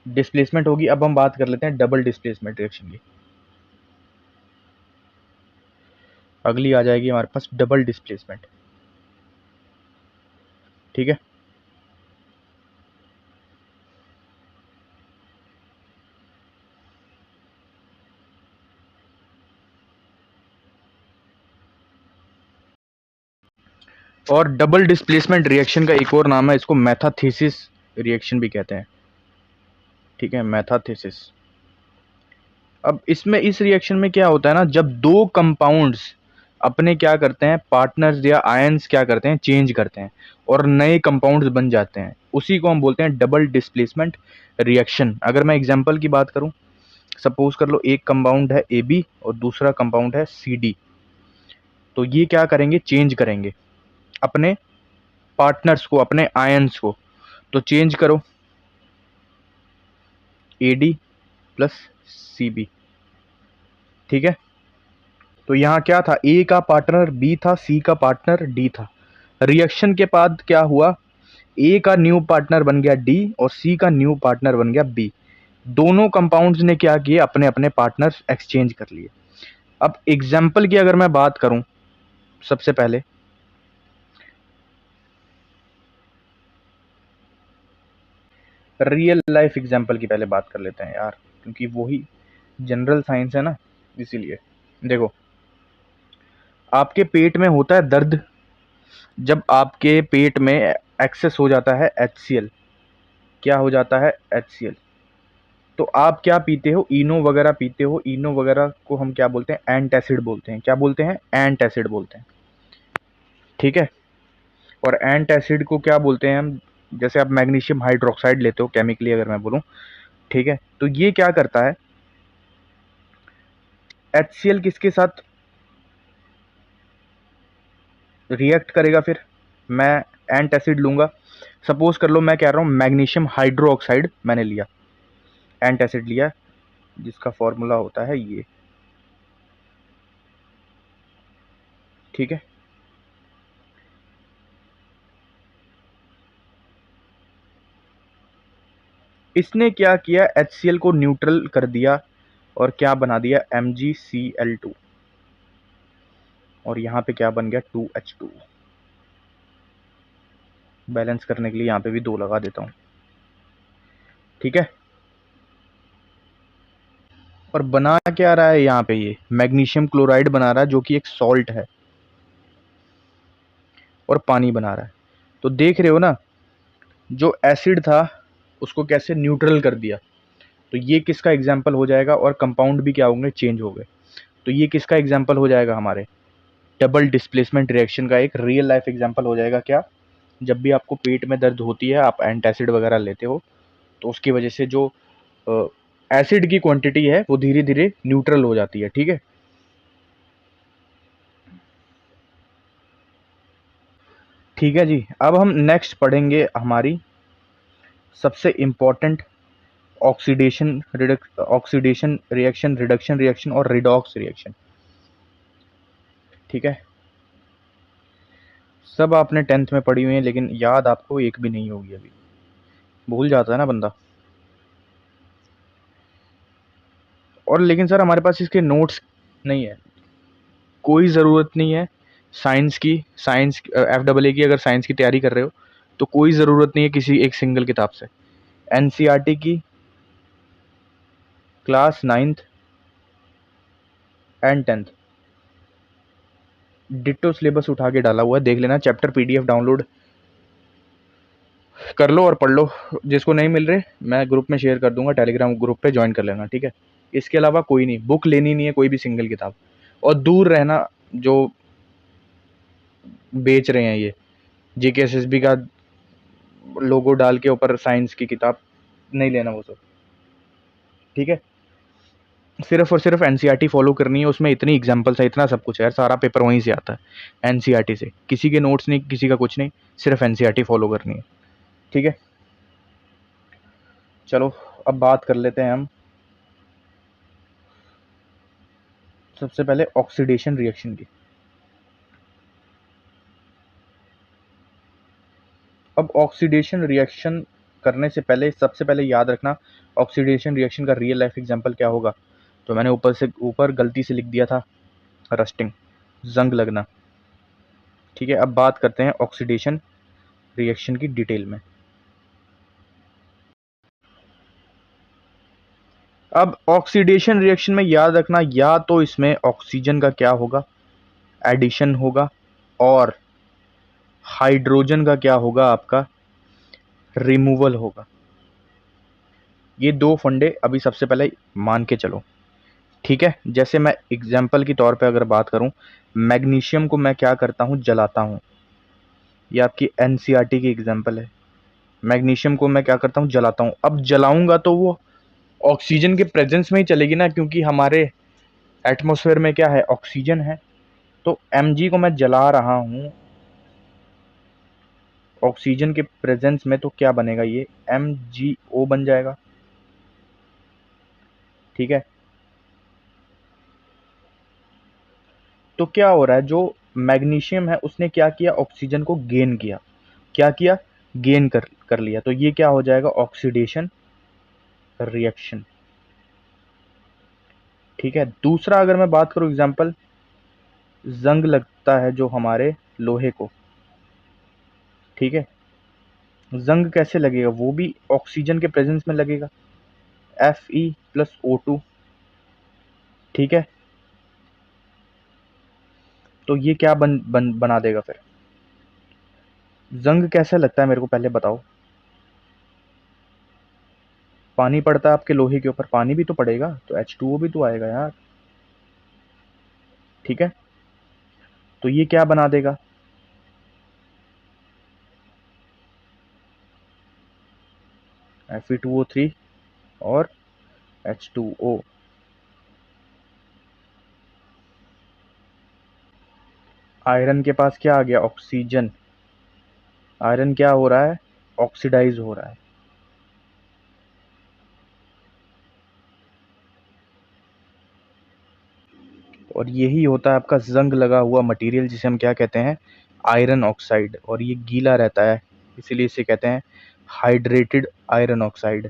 डिस्प्लेसमेंट होगी। अब हम बात कर लेते हैं डबल डिस्प्लेसमेंट रिएक्शन की। अगली आ जाएगी हमारे पास डबल डिस्प्लेसमेंट। ठीक है, और डबल डिस्प्लेसमेंट रिएक्शन का एक और नाम है, इसको मेथाथीसिस रिएक्शन भी कहते हैं। ठीक है, मेथाथीसिस। अब इसमें इस रिएक्शन में क्या होता है ना, जब दो कंपाउंड्स अपने क्या करते हैं, पार्टनर्स या आयंस क्या करते हैं, चेंज करते हैं और नए कंपाउंड्स बन जाते हैं, उसी को हम बोलते हैं डबल डिस्प्लेसमेंट रिएक्शन। अगर मैं एग्जांपल की बात करूं, सपोज कर लो एक कंपाउंड है AB और दूसरा कंपाउंड है CD, तो ये क्या करेंगे, चेंज करेंगे अपने पार्टनर्स को, अपने आयंस को। तो चेंज करो AD प्लस CB। ठीक है, तो यहाँ क्या था, A का पार्टनर B था, C का पार्टनर D था। रिएक्शन के बाद क्या हुआ, A का न्यू पार्टनर बन गया D और C का न्यू पार्टनर बन गया B। दोनों कंपाउंड्स ने क्या किए, अपने अपने पार्टनर्स एक्सचेंज कर लिए। अब एग्जाम्पल की अगर मैं बात करूं, सबसे पहले रियल लाइफ एग्जाम्पल की पहले बात कर लेते हैं यार, क्योंकि वही जनरल साइंस है ना, इसीलिए। देखो, आपके पेट में होता है दर्द, जब आपके पेट में एक्सेस हो जाता है HCl। क्या हो जाता है, HCl। तो आप क्या पीते हो, इनो वगैरह पीते हो। इनो वगैरह को हम क्या बोलते हैं, एंटासिड बोलते हैं। क्या बोलते हैं, एंटासिड बोलते हैं। ठीक है, और एंटासिड को क्या बोलते हैं हम, जैसे आप मैग्नीशियम हाइड्रोक्साइड लेते हो केमिकली अगर मैं बोलूं। ठीक है, तो ये क्या करता है, HCl किसके साथ रिएक्ट करेगा, फिर मैं एंटासिड लूंगा। सपोज कर लो मैं कह रहा हूं मैग्नीशियम हाइड्रोक्साइड मैंने लिया, एंटासिड लिया, जिसका फॉर्मूला होता है ये। ठीक है, इसने क्या किया, HCl को न्यूट्रल कर दिया और क्या बना दिया, MgCl2। और यहाँ पे क्या बन गया, 2H2। बैलेंस करने के लिए यहाँ पे भी 2 लगा देता हूँ। ठीक है, और बना क्या रहा है यहाँ पे, ये मैग्नीशियम क्लोराइड बना रहा है, जो कि एक सॉल्ट है, और पानी बना रहा है। तो देख रहे हो ना, जो एसिड था उसको कैसे न्यूट्रल कर दिया। तो ये किसका एग्जाम्पल हो जाएगा, और कंपाउंड भी क्या होंगे, चेंज हो गए। तो ये किसका एग्जाम्पल हो जाएगा, हमारे डबल डिस्प्लेसमेंट रिएक्शन का एक रियल लाइफ एग्जाम्पल हो जाएगा। क्या, जब भी आपको पेट में दर्द होती है, आप एंटासिड वगैरह लेते हो, तो उसकी वजह से जो एसिड की क्वांटिटी है वो धीरे धीरे न्यूट्रल हो जाती है। ठीक है, ठीक है जी। अब हम नेक्स्ट पढ़ेंगे हमारी सबसे important oxidation reaction, reduction reaction और रिडॉक्स रिएक्शन। ठीक है, सब आपने 10th में पढ़ी हुई है, लेकिन याद आपको एक भी नहीं होगी, अभी भूल जाता है ना बंदा। और लेकिन सर हमारे पास इसके नोट्स नहीं है, कोई ज़रूरत नहीं है। साइंस एफ डबल ए की अगर साइंस की तैयारी कर रहे हो तो कोई ज़रूरत नहीं है किसी एक सिंगल किताब से। एनसीईआरटी की class 9th and 10th ditto syllabus उठा के डाला हुआ है, देख लेना। चैप्टर पीडीएफ डाउनलोड कर लो और पढ़ लो। जिसको नहीं मिल रहे मैं ग्रुप में शेयर कर दूंगा, टेलीग्राम ग्रुप पे ज्वाइन कर लेना। ठीक है, इसके अलावा कोई नहीं, बुक लेनी नहीं है कोई भी सिंगल किताब, और दूर रहना जो बेच रहे हैं ये जीकेएसएसबी का लोगो डाल के ऊपर साइंस की किताब, नहीं लेना वो सब। ठीक है, सिर्फ और सिर्फ एनसीईआरटी फॉलो करनी है, उसमें इतनी एग्जांपल्स है, इतना सब कुछ है यार, सारा पेपर वहीं से आता है एनसीईआरटी से, किसी के नोट्स नहीं, किसी का कुछ नहीं, सिर्फ एनसीईआरटी फॉलो करनी है। ठीक है, चलो अब बात कर लेते हैं हम सबसे पहले ऑक्सीडेशन रिएक्शन की। अब ऑक्सीडेशन रिएक्शन करने से पहले सबसे पहले याद रखना ऑक्सीडेशन रिएक्शन का रियल लाइफ एग्जांपल क्या होगा। तो मैंने ऊपर गलती से लिख दिया था रस्टिंग, जंग लगना। ठीक है, अब बात करते हैं ऑक्सीडेशन रिएक्शन की डिटेल में। अब ऑक्सीडेशन रिएक्शन में याद रखना, या तो इसमें ऑक्सीजन का क्या होगा, एडिशन होगा, और हाइड्रोजन का क्या होगा, आपका रिमूवल होगा। ये दो फंडे अभी सबसे पहले मान के चलो। ठीक है, जैसे मैं एग्जाम्पल के तौर पे अगर बात करूं, मैग्नीशियम को मैं क्या करता हूं, जलाता हूं। ये आपकी एनसीईआरटी की एग्जाम्पल है। मैग्नीशियम को मैं क्या करता हूं, जलाता हूं। अब जलाऊंगा तो वो ऑक्सीजन के प्रेजेंस में ही चलेगी ना, क्योंकि हमारे एटमॉस्फेयर में क्या है, ऑक्सीजन है। तो Mg को मैं जला रहा हूं ऑक्सीजन के प्रेजेंस में, तो क्या बनेगा, ये MgO बन जाएगा। ठीक है, तो क्या हो रहा है, जो मैग्नीशियम है उसने क्या किया, ऑक्सीजन को गेन किया। क्या किया, गेन कर लिया। तो ये क्या हो जाएगा, ऑक्सीडेशन रिएक्शन। ठीक है, दूसरा अगर मैं बात करूं एग्जांपल, जंग लगता है जो हमारे लोहे को। ठीक है, जंग कैसे लगेगा, वो भी ऑक्सीजन के प्रेजेंस में लगेगा, Fe+O2। ठीक है, तो ये क्या बना देगा फिर, जंग कैसे लगता है मेरे को पहले बताओ। पानी पड़ता है आपके लोहे के ऊपर, पानी भी तो पड़ेगा, तो H2O भी तो आएगा यार। ठीक है, तो ये क्या बना देगा, Fe2O3 और H2O। आयरन के पास क्या आ गया, ऑक्सीजन। आयरन क्या हो रहा है, ऑक्सीडाइज हो रहा है। और यही होता है आपका जंग लगा हुआ मटेरियल, जिसे हम क्या कहते हैं, आयरन ऑक्साइड। और ये गीला रहता है, इसीलिए इसे कहते हैं हाइड्रेटेड आयरन ऑक्साइड।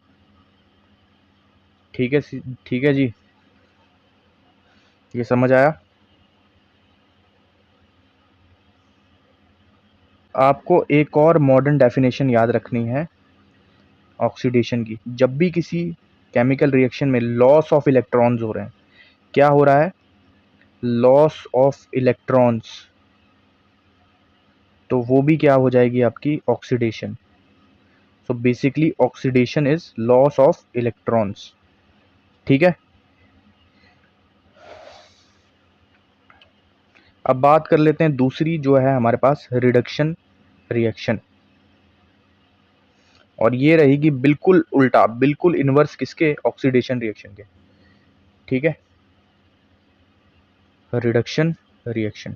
ठीक है, ठीक है जी, ये समझ आया। आपको एक और मॉडर्न डेफिनेशन याद रखनी है ऑक्सीडेशन की। जब भी किसी केमिकल रिएक्शन में लॉस ऑफ इलेक्ट्रॉन्स हो रहे हैं, क्या हो रहा है, लॉस ऑफ इलेक्ट्रॉन्स, तो वो भी क्या हो जाएगी आपकी, oxidation. So basically oxidation is loss of electrons. ठीक है। अब बात कर लेते हैं दूसरी जो है हमारे पास रिडक्शन रिएक्शन, और ये रहेगी बिल्कुल उल्टा, बिल्कुल इनवर्स किसके, ऑक्सीडेशन रिएक्शन के। ठीक है, रिडक्शन रिएक्शन।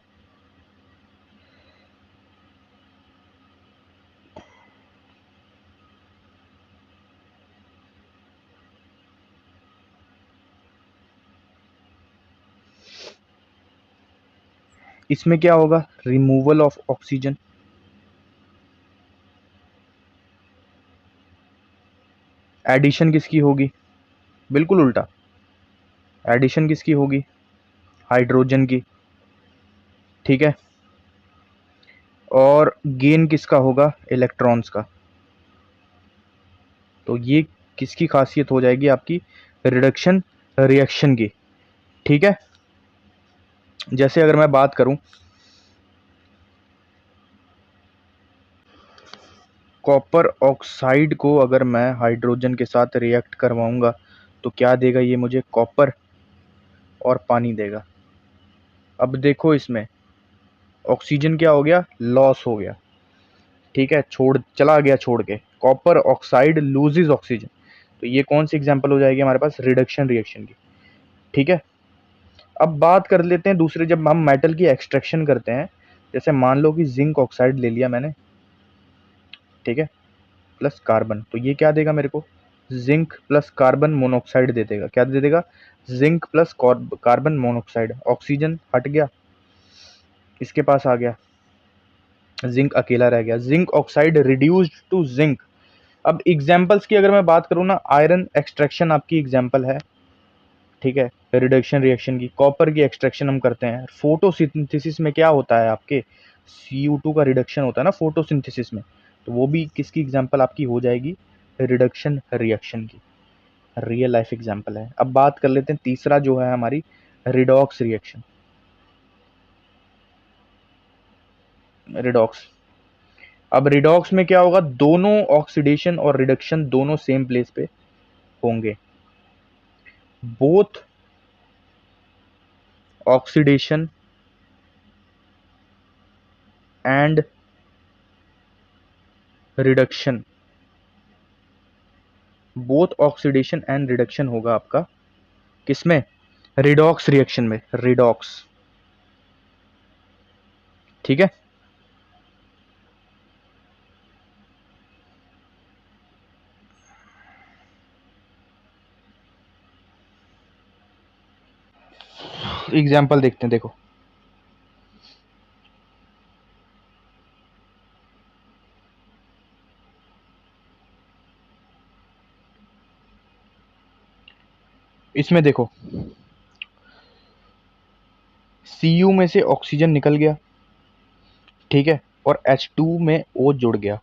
इसमें क्या होगा, रिमूवल ऑफ ऑक्सीजन। एडिशन किसकी होगी, बिल्कुल उल्टा, एडिशन किसकी होगी, हाइड्रोजन की। ठीक है, और गेन किसका होगा, इलेक्ट्रॉन्स का। तो ये किसकी खासियत हो जाएगी आपकी, रिडक्शन रिएक्शन की। ठीक है, जैसे अगर मैं बात करूं, कॉपर ऑक्साइड को अगर मैं हाइड्रोजन के साथ रिएक्ट करवाऊंगा तो क्या देगा ये मुझे, कॉपर और पानी देगा। अब देखो इसमें ऑक्सीजन क्या हो गया, लॉस हो गया। ठीक है, छोड़ चला गया छोड़ के, कॉपर ऑक्साइड लूजेस ऑक्सीजन। तो ये कौन सी एग्जांपल हो जाएगी हमारे पास, रिडक्शन रिएक्शन की। ठीक है, अब बात कर लेते हैं दूसरे, जब हम मेटल की एक्सट्रैक्शन करते हैं, जैसे मान लो कि जिंक ऑक्साइड ले लिया मैंने, ठीक है, प्लस कार्बन, तो ये क्या देगा मेरे को, जिंक प्लस कार्बन मोनोऑक्साइड दे देगा। क्या दे देगा, zinc plus carbon monoxide. Oxygen हट गया, इसके पास आ गया, जिंक अकेला रह गया, zinc oxide reduced to zinc. अब एग्जांपल्स की अगर मैं बात करूं ना, आयरन एक्सट्रैक्शन आपकी एग्जांपल है। ठीक है, रिडक्शन रिएक्शन की। कॉपर की एक्सट्रैक्शन हम करते हैं, फोटोसिंथेसिस में क्या होता है आपके, CO2 का रिडक्शन होता है ना फोटोसिंथेसिस में, तो वो भी किसकी एग्जांपल आपकी हो जाएगी, रिडक्शन रिएक्शन की। रियल लाइफ एग्जांपल है। अब बात कर लेते हैं तीसरा जो है हमारी, रिडॉक्स रिएक्शन। रिडॉक्स, अब रिडॉक्स में क्या होगा, दोनों ऑक्सीडेशन और रिडक्शन दोनों सेम प्लेस पे होंगे। Both oxidation and reduction, both oxidation and reduction होगा आपका किसमें, रिडॉक्स रिएक्शन में, रिडॉक्स। ठीक है, एग्जाम्पल देखते हैं, देखो इसमें देखो, Cu में से ऑक्सीजन निकल गया, ठीक है, और H2 में O जुड़ गया,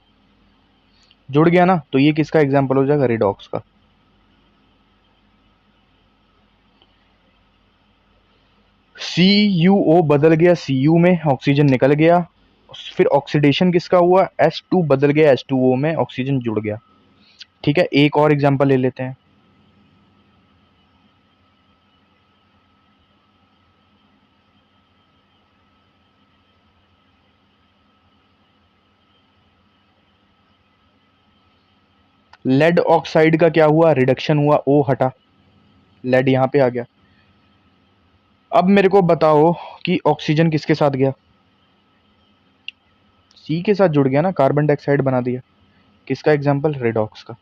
जुड़ गया ना, तो ये किसका एग्जाम्पल हो जाएगा, रिडॉक्स का। CuO बदल गया Cu में, ऑक्सीजन निकल गया, फिर ऑक्सीडेशन किसका हुआ, H2 बदल गया H2O में, ऑक्सीजन जुड़ गया। ठीक है, एक और एग्जांपल ले लेते हैं। लेड ऑक्साइड का क्या हुआ, रिडक्शन हुआ, O हटा, लेड यहां पे आ गया। अब मेरे को बताओ कि ऑक्सीजन किसके साथ गया, C के साथ जुड़ गया ना, कार्बन डाइऑक्साइड बना दिया। किसका एग्जाम्पल, रिडॉक्स का।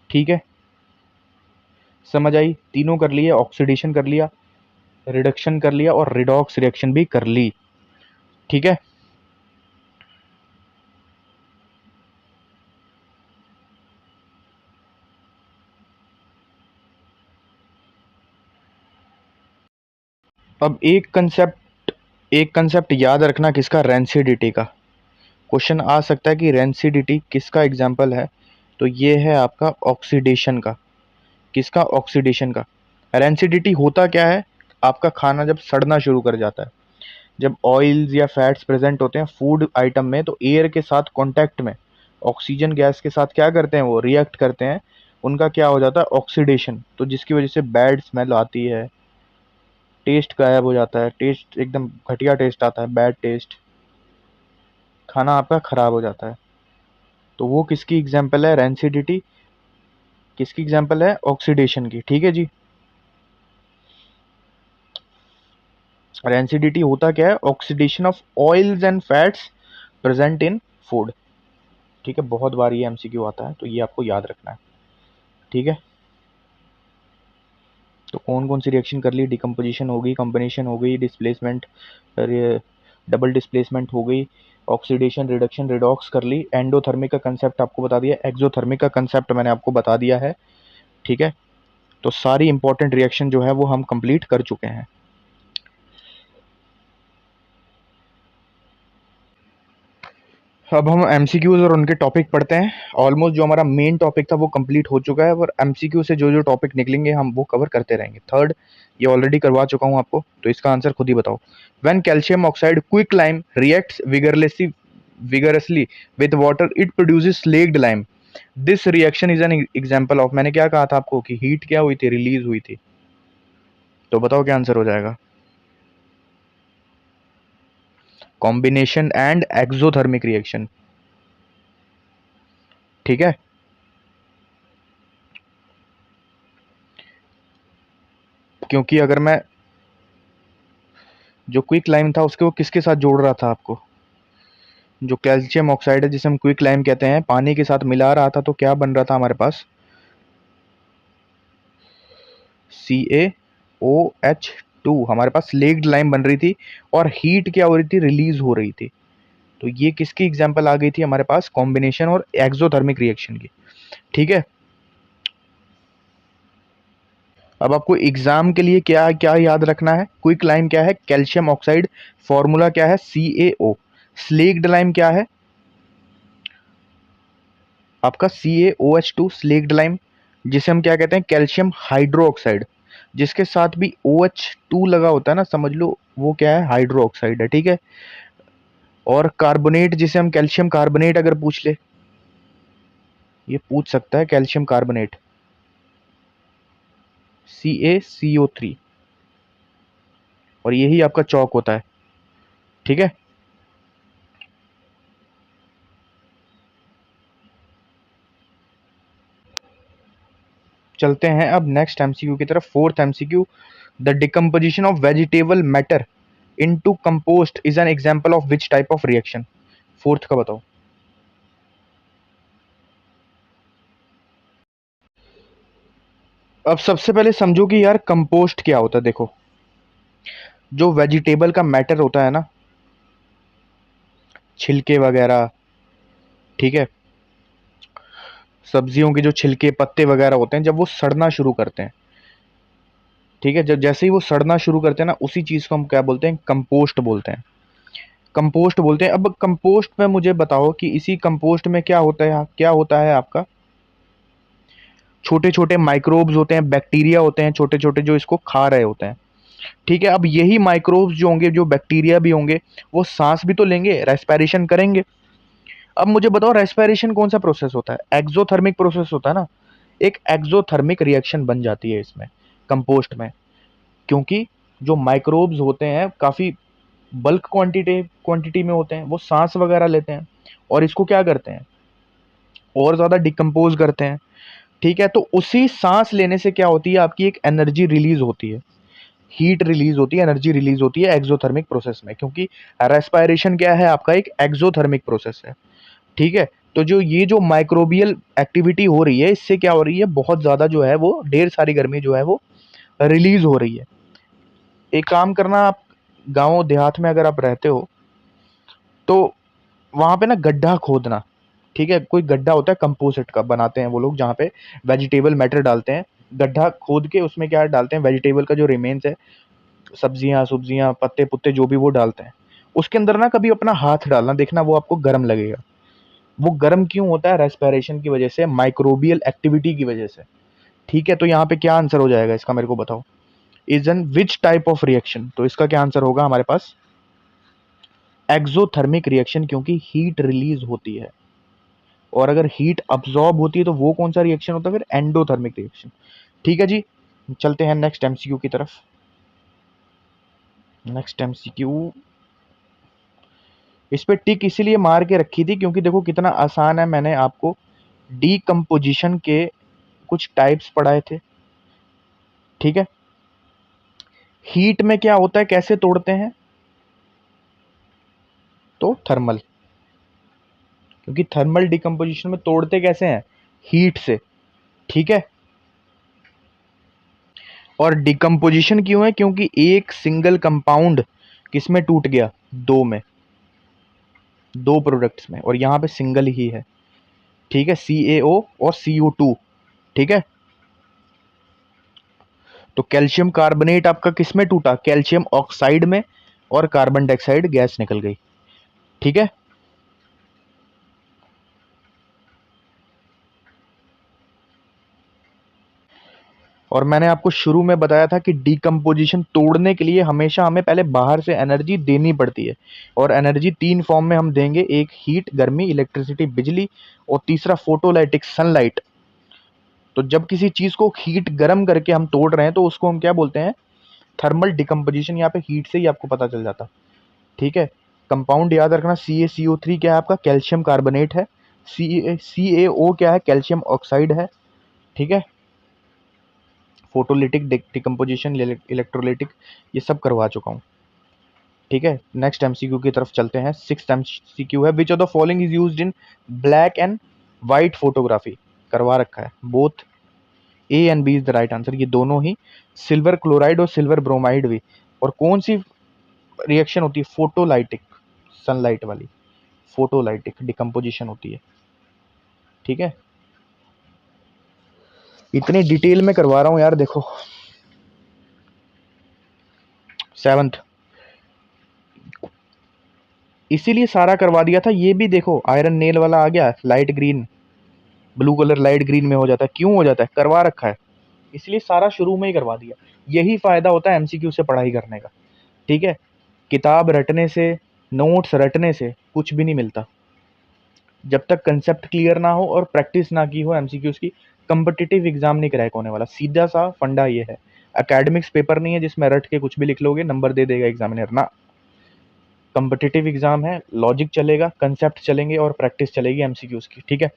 ठीक है, समझ आई, तीनों कर लिए, ऑक्सीडेशन कर लिया, रिडक्शन कर लिया, और रिडॉक्स रिएक्शन भी कर ली। ठीक है, अब एक कंसेप्ट याद रखना किसका, रेंसिडिटी का। क्वेश्चन आ सकता है कि रेंसिडिटी किसका एग्जाम्पल है, तो ये है आपका ऑक्सीडेशन का। किसका, ऑक्सीडेशन का। रेंसिडिटी होता क्या है, आपका खाना जब सड़ना शुरू कर जाता है, जब ऑयल्स या फैट्स प्रेजेंट होते हैं फूड आइटम में, तो एयर के साथ कांटेक्ट में ऑक्सीजन गैस के साथ क्या करते हैं, वो रिएक्ट करते हैं, उनका क्या हो जाता है, ऑक्सीडेशन, तो जिसकी वजह से बैड स्मेल आती है, टेस्ट गायब हो जाता है, टेस्ट एकदम घटिया टेस्ट आता है, बैड टेस्ट, खाना आपका खराब हो जाता है। तो वो किसकी एग्जाम्पल है, रेंसिडिटी, किसकी एग्जाम्पल है, ऑक्सीडेशन की। ठीक है जी। रेंसिडिटी होता क्या है, oxidation of oils and fats present in food. ठीक है, बहुत बार ये एमसीक्यू आता है, तो ये आपको याद रखना है। ठीक है, तो कौन कौन सी रिएक्शन कर ली, डिकम्पोजिशन हो गई, कॉम्बिनेशन हो गई, डिस्प्लेसमेंट, डबल डिस्प्लेसमेंट हो गई, ऑक्सीडेशन, रिडक्शन, रिडॉक्स कर ली, एंडोथर्मिक का कंसेप्ट आपको बता दिया, एक्सोथर्मिक का कंसेप्ट मैंने आपको बता दिया है। ठीक है, तो सारी इंपॉर्टेंट रिएक्शन जो है वो हम कंप्लीट कर चुके हैं। अब हम एमसीक्यूज और उनके टॉपिक पढ़ते हैं। ऑलमोस्ट जो हमारा मेन टॉपिक था वो कंप्लीट हो चुका है, और एमसीक्यू से जो जो टॉपिक निकलेंगे हम वो कवर करते रहेंगे। थर्ड ये ऑलरेडी करवा चुका हूं आपको, तो इसका आंसर खुद ही बताओ। When calcium oxide quick lime reacts vigorously with water it produces slaked lime. This reaction is an example of, मैंने क्या कहा था आपको कि हीट क्या हुई थी, रिलीज हुई थी। तो बताओ क्या आंसर हो जाएगा, कॉम्बिनेशन एंड एक्सोथर्मिक रिएक्शन। ठीक है, क्योंकि अगर मैं जो क्विक लाइम था उसके वो किसके साथ जोड़ रहा था आपको, जो कैल्शियम ऑक्साइड है जिसे हम क्विक लाइम कहते हैं, पानी के साथ मिला रहा था, तो क्या बन रहा था हमारे पास, CaOH2, हमारे पास स्लेक्ड लाइम बन रही थी, और हीट क्या हो रही थी, रिलीज हो रही थी। तो ये किसकी एग्जांपल आ गई थी हमारे पास, कॉम्बिनेशन और एक्सोथर्मिक रिएक्शन की। ठीक है, अब आपको एग्जाम के लिए क्या क्या याद रखना है, क्विक लाइम क्या है, कैल्शियम ऑक्साइड, फॉर्मूला क्या है, CaO, स्लेक्ड लाइम क्या है आपका, CaOH2 स्लेक्ड लाइम, जिसे हम क्या कहते हैं, कैल्शियम हाइड्रो ऑक्साइड, जिसके साथ भी OH2 लगा होता है ना, समझ लो वो क्या है, हाइड्रो ऑक्साइड है। ठीक है, और कार्बोनेट जिसे हम कैल्शियम कार्बोनेट अगर पूछ ले, ये पूछ सकता है कैल्शियम कार्बोनेट, CaCO3, और यही आपका चौक होता है। ठीक है, चलते हैं अब नेक्स्ट एमसीक्यू की तरफ। Fourth MCQ, the decomposition of vegetable matter into compost is an example of which type of reaction. Fourth का बताओ। अब सबसे पहले समझो कि यार कंपोस्ट क्या होता है। देखो, जो वेजिटेबल का मैटर होता है ना, छिलके वगैरह, ठीक है, सब्जियों के जो छिलके पत्ते वगैरह होते हैं, जब वो सड़ना शुरू करते हैं, ठीक है, जब जैसे ही वो सड़ना शुरू करते हैं ना, उसी चीज को हम क्या बोलते हैं, कंपोस्ट बोलते हैं, कंपोस्ट बोलते हैं। अब कंपोस्ट में मुझे बताओ कि इसी कंपोस्ट में क्या होता है, क्या होता है आपका, छोटे छोटे माइक्रोब्स होते हैं, बैक्टीरिया होते हैं छोटे छोटे, जो इसको खा रहे होते हैं। ठीक है, अब यही माइक्रोब्स जो होंगे, जो बैक्टीरिया भी होंगे, वो सांस भी तो लेंगे, रेस्पिरेशन करेंगे। अब मुझे बताओ रेस्पिरेशन कौन सा प्रोसेस होता है, एक्सोथर्मिक प्रोसेस होता है ना। एक एक्सोथर्मिक रिएक्शन बन जाती है इसमें, कंपोस्ट में, क्योंकि जो माइक्रोब्स होते हैं काफी बल्क क्वांटिटी क्वांटिटी में होते हैं, वो सांस वगैरह लेते हैं और इसको क्या करते हैं, और ज्यादा डिकम्पोज करते हैं। ठीक है, तो उसी सांस लेने से क्या होती है, आपकी एक एनर्जी रिलीज होती है, हीट रिलीज होती है, एनर्जी रिलीज होती है एक्सोथर्मिक प्रोसेस में, क्योंकि रेस्पिरेशन क्या है आपका, एक एक्सोथर्मिक प्रोसेस है। ठीक है, तो जो ये जो माइक्रोबियल एक्टिविटी हो रही है, इससे क्या हो रही है, बहुत ज्यादा जो है वो ढेर सारी गर्मी जो है वो रिलीज हो रही है। एक काम करना, आप गांव देहात में अगर आप रहते हो, तो वहां पे ना गड्ढा खोदना, ठीक है, कोई गड्ढा होता है कंपोजिट का बनाते हैं वो लोग, जहाँ पे वेजिटेबल मैटर डालते हैं, गड्ढा खोद के उसमें क्या डालते हैं, वेजिटेबल का जो रिमेन्स है, सब्जियां सब्जियां पत्ते पुत्ते जो भी वो डालते हैं, उसके अंदर ना कभी अपना हाथ डालना, देखना वो आपको गर्म लगेगा। वो गर्म क्यों होता है, रेस्पिरेशन की वजह से, माइक्रोबियल एक्टिविटी की वजह से। ठीक है, तो यहाँ पे क्या आंसर हो जाएगा इसका, मेरे को बताओ, is an which type of reaction. तो इसका क्या आंसर होगा हमारे पास, एक्सोथर्मिक रिएक्शन, क्योंकि हीट रिलीज होती है। और अगर हीट अब्जॉर्ब होती है तो वो कौन सा रिएक्शन होता है? फिर एंडोथर्मिक रिएक्शन। ठीक है जी, चलते हैं नेक्स्ट एमसीक्यू की तरफ। नेक्स्ट एमसीक्यू, इस पे टिक इसीलिए मार के रखी थी क्योंकि देखो कितना आसान है। मैंने आपको डीकम्पोजिशन के कुछ टाइप्स पढ़ाए थे। ठीक है, हीट में क्या होता है, कैसे तोड़ते हैं? तो थर्मल, क्योंकि थर्मल डिकम्पोजिशन में तोड़ते कैसे हैं? हीट से। ठीक है, और डिकम्पोजिशन क्यों है? क्योंकि एक सिंगल कंपाउंड किस में टूट गया? दो में, दो प्रोडक्ट्स में, और यहां पे सिंगल ही है। ठीक है, CaO और CO2। ठीक है, तो कैल्शियम कार्बोनेट आपका किस में टूटा? कैल्शियम ऑक्साइड में, और कार्बन डाइऑक्साइड गैस निकल गई। ठीक है, और मैंने आपको शुरू में बताया था कि डीकम्पोजिशन तोड़ने के लिए हमेशा हमें पहले बाहर से एनर्जी देनी पड़ती है, और एनर्जी तीन फॉर्म में हम देंगे। एक हीट, गर्मी, इलेक्ट्रिसिटी, बिजली, और तीसरा फोटोलाइटिक, सनलाइट। तो जब किसी चीज को हीट गर्म करके हम तोड़ रहे हैं तो उसको हम क्या बोलते हैं? Thermal decomposition. यहाँ पे हीट से ही आपको पता चल जाता। ठीक है, कंपाउंड याद रखना, CaCO3 क्या है? आपका कैल्शियम कार्बोनेट है। CaO क्या है? कैल्शियम ऑक्साइड है। ठीक है, फोटोलिटिक, डिकम्पोजिशन, इलेक्ट्रोलिटिक, ये सब करवा चुका हूँ। ठीक है, नेक्स्ट एमसीक्यू की तरफ चलते हैं। सिक्स्थ एमसीक्यू है, which of the following is used in black and white photography? करवा रखा है। Both A and B is the right answer, ये दोनों ही। सिल्वर क्लोराइड और सिल्वर ब्रोमाइड भी। और कौन सी रिएक्शन होती है? फोटोलाइटिक, सनलाइट वाली। फोटोलाइटिक डिकम्पोजिशन होती है। ठीक है, इतनी डिटेल में करवा रहा हूँ यार, देखो। सेवंथ, इसीलिए सारा करवा दिया था। ये भी देखो, आयरन नेल वाला आ गया, light green, blue colour light green में हो जाता है। क्यों हो जाता है? करवा रखा है, इसलिए सारा शुरू में ही करवा दिया। यही फायदा होता है एमसीक्यू से पढ़ाई करने का। ठीक है, किताब रटने से, नोट्स रटने से कुछ भी नहीं मिलता। जब तक कंसेप्ट क्लियर ना हो और प्रैक्टिस ना की हो एमसीक्यूज की, कम्पिटिटिव एग्जाम नहीं क्रैक होने वाला। सीधा सा फंडा ये है। एकेडमिक्स पेपर नहीं है जिसमें रट के कुछ भी लिख लोगे नंबर दे देगा एग्जामिनर ना। कम्पिटिटिव एग्जाम है, लॉजिक चलेगा, कंसेप्ट चलेंगे, और प्रैक्टिस चलेगी एमसीक्यूज की। ठीक है,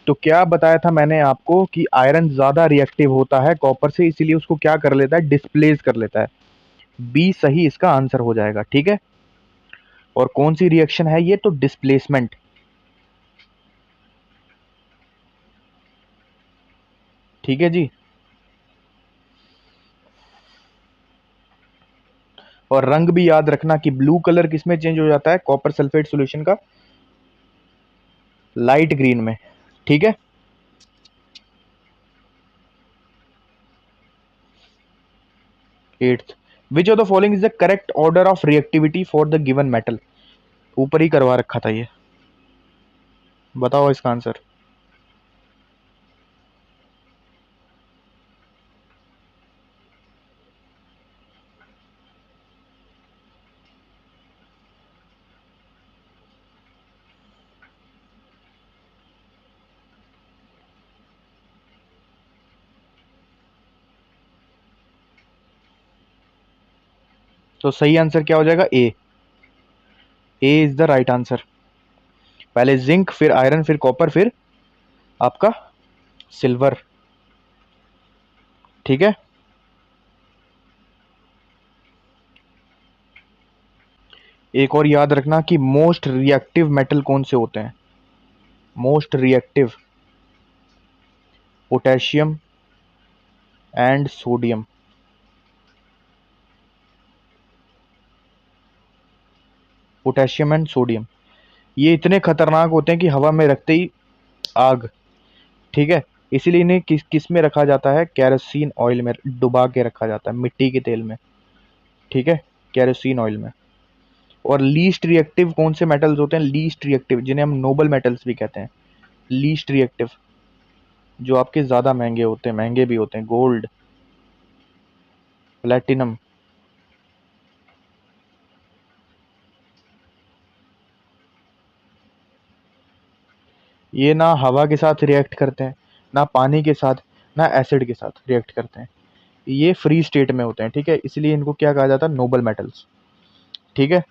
तो क्या बताया था मैंने आपको कि आयरन ज्यादा रिएक्टिव होता है कॉपर से, इसीलिए उसको क्या कर लेता है? डिस्प्लेस कर लेता है। बी सही इसका आंसर हो जाएगा। ठीक है, और कौन सी रिएक्शन है ये? तो डिस्प्लेसमेंट। ठीक है जी, और रंग भी याद रखना कि ब्लू कलर किसमें चेंज हो जाता है? कॉपर सल्फेट सॉल्यूशन का लाइट ग्रीन में। ठीक है, eighth, which of the following is the correct order of reactivity for the given metal? ऊपर ही करवा रखा था ये, बताओ इसका आंसर। तो सही आंसर क्या हो जाएगा? ए। ए इज द राइट आंसर। पहले जिंक, फिर आयरन, फिर कॉपर, फिर आपका सिल्वर। ठीक है, एक और याद रखना कि मोस्ट रिएक्टिव मेटल कौन से होते हैं? Most reactive, potassium and sodium. Potassium and sodium, ये इतने खतरनाक होते हैं कि हवा में रखते ही आग। ठीक है, इसीलिए इन्हें किस किस में रखा जाता है? कैरोसिन ऑयल में डुबा के रखा जाता है, मिट्टी के तेल में। ठीक है, कैरोसिन ऑयल में। और लीस्ट रिएक्टिव कौन से मेटल्स होते हैं? लीस्ट रिएक्टिव, जिन्हें हम नोबल मेटल्स भी कहते हैं। लीस्ट रिएक्टिव, जो आपके ज्यादा महंगे होते हैं, महंगे भी होते हैं। गोल्ड, प्लेटिनम, ये ना हवा के साथ रिएक्ट करते हैं, ना पानी के साथ, ना एसिड के साथ रिएक्ट करते हैं। ये फ्री स्टेट में होते हैं, ठीक है, इसलिए इनको क्या कहा जाता है, नोबल मेटल्स। ठीक है,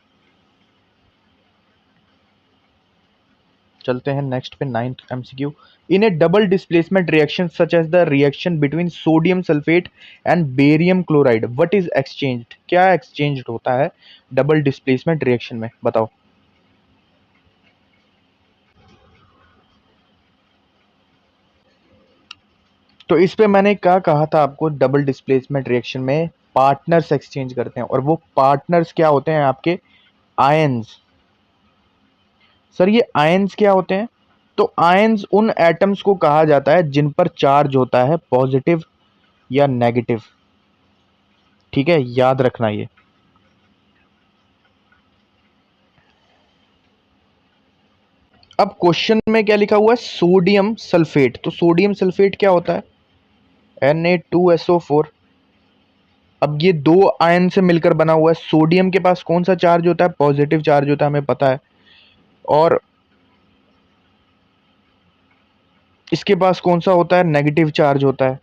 चलते हैं नेक्स्ट पे, ninth MCQ. In a double displacement reaction such as the reaction between sodium sulphate and barium chloride what is exchanged, क्या एक्सचेंज्ड होता है डबल डिस्प्लेसमेंट रिएक्शन में, बताओ। तो इस पे मैंने क्या कहा था आपको, डबल डिस्प्लेसमेंट रिएक्शन में पार्टनर्स एक्सचेंज करते हैं, और वो पार्टनर्स क्या होते हैं आपके, आयंस। सर ये आयंस क्या होते हैं, तो आयंस उन एटम्स को कहा जाता है जिन पर चार्ज होता है पॉजिटिव या नेगेटिव। ठीक है, याद रखना ये। अब क्वेश्चन में क्या लिखा हुआ है, सोडियम सल्फेट, तो सोडियम सल्फेट क्या होता है, Na2SO4। अब ये दो आयन से मिलकर बना हुआ है, सोडियम के पास कौन सा चार्ज होता है, पॉजिटिव चार्ज होता है, हमें पता है, और इसके पास कौन सा होता है, नेगेटिव चार्ज होता है।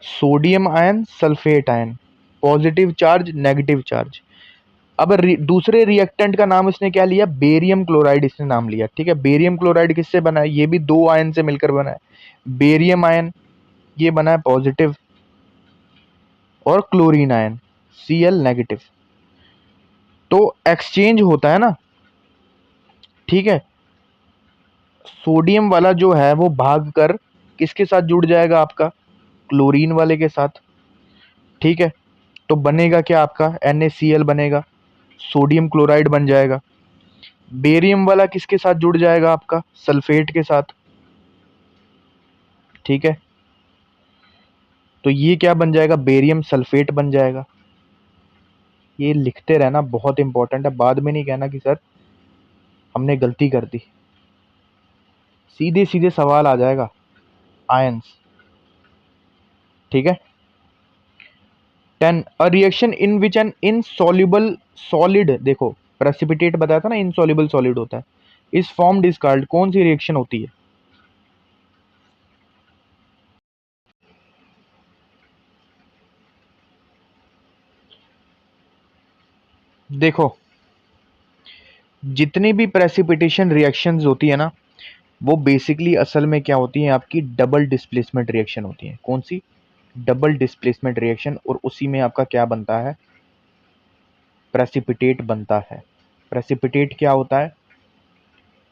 Sodium ion, sulphate ion, positive charge, negative charge. अब दूसरे रिएक्टेंट का नाम इसने क्या लिया, बेरियम क्लोराइड इसने नाम लिया। ठीक है, बेरियम क्लोराइड किससे बना है, ये भी दो आयन से मिलकर बना है, बेरियम आयन ये बना है पॉजिटिव, और क्लोरीन आयन Cl नेगेटिव। तो एक्सचेंज होता है ना, ठीक है, सोडियम वाला जो है वो भाग कर किसके साथ जुड़ जाएगा आपका, क्लोरीन वाले के साथ। ठीक है, तो बनेगा क्या आपका, NaCl बनेगा, सोडियम क्लोराइड बन जाएगा। बेरियम वाला किसके साथ जुड़ जाएगा आपका, सल्फेट के साथ। ठीक है, तो ये क्या बन जाएगा, बेरियम सल्फेट बन जाएगा। ये लिखते रहना बहुत इंपॉर्टेंट है, बाद में नहीं कहना कि सर हमने गलती कर दी, सीधे सीधे सवाल आ जाएगा, आयंस। ठीक है, 10 a reaction in which N insoluble solid, देखो प्रेसिपिटेट बताया था ना, इनसॉल्युबल सॉलिड होता है, इस फॉर्म डिस्कार्ड, कौन सी रिएक्शन होती है। देखो, जितनी भी प्रेसिपिटेशन रिएक्शंस होती है ना, वो बेसिकली असल में क्या होती है, आपकी डबल डिस्प्लेसमेंट रिएक्शन होती है। कौन सी, डबल डिस्प्लेसमेंट रिएक्शन, और उसी में आपका क्या बनता है, प्रेसिपिटेट बनता है। प्रेसिपिटेट क्या होता है,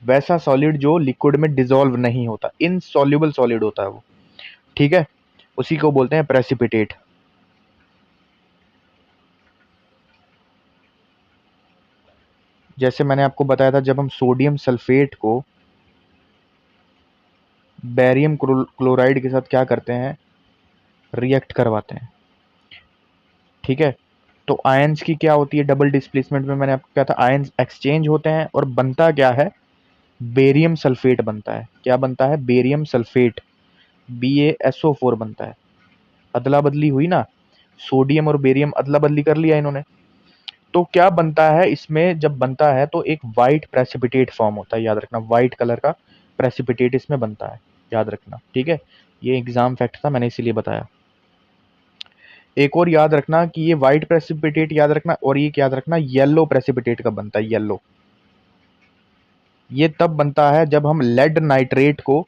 वैसा सॉलिड जो लिक्विड में डिसॉल्व नहीं होता, इनसॉल्युबल सॉलिड होता है वो। ठीक है, उसी को बोलते हैं प्रेसिपिटेट। जैसे मैंने आपको बताया था, जब हम सोडियम सल्फेट को बेरियम क्लोराइड के साथ क्या करते हैं, रिएक्ट करवाते हैं। ठीक है, तो आयंस की क्या होती है डबल डिस्प्लेसमेंट में, मैंने आपको कहा था आयंस एक्सचेंज होते हैं, और बनता क्या है, बेरियम सल्फेट बनता है। क्या बनता है, बेरियम सल्फेट, BaSO4 बनता है। अदला बदली हुई ना, सोडियम और बेरियम अदला बदली कर लिया इन्होंने। तो क्या बनता है इसमें, जब बनता है तो एक वाइट प्रेसिपिटेट फॉर्म होता है, याद रखना, वाइट कलर का प्रेसिपिटेट इसमें बनता है, याद रखना। ठीक है, ये एग्जाम फैक्ट था, मैंने इसीलिए बताया। एक और याद रखना कि ये व्हाइट प्रेसिपिटेट याद रखना, और ये याद रखना येलो प्रेसिपिटेट कब बनता है, येलो। ये तब बनता है जब हम लेड नाइट्रेट को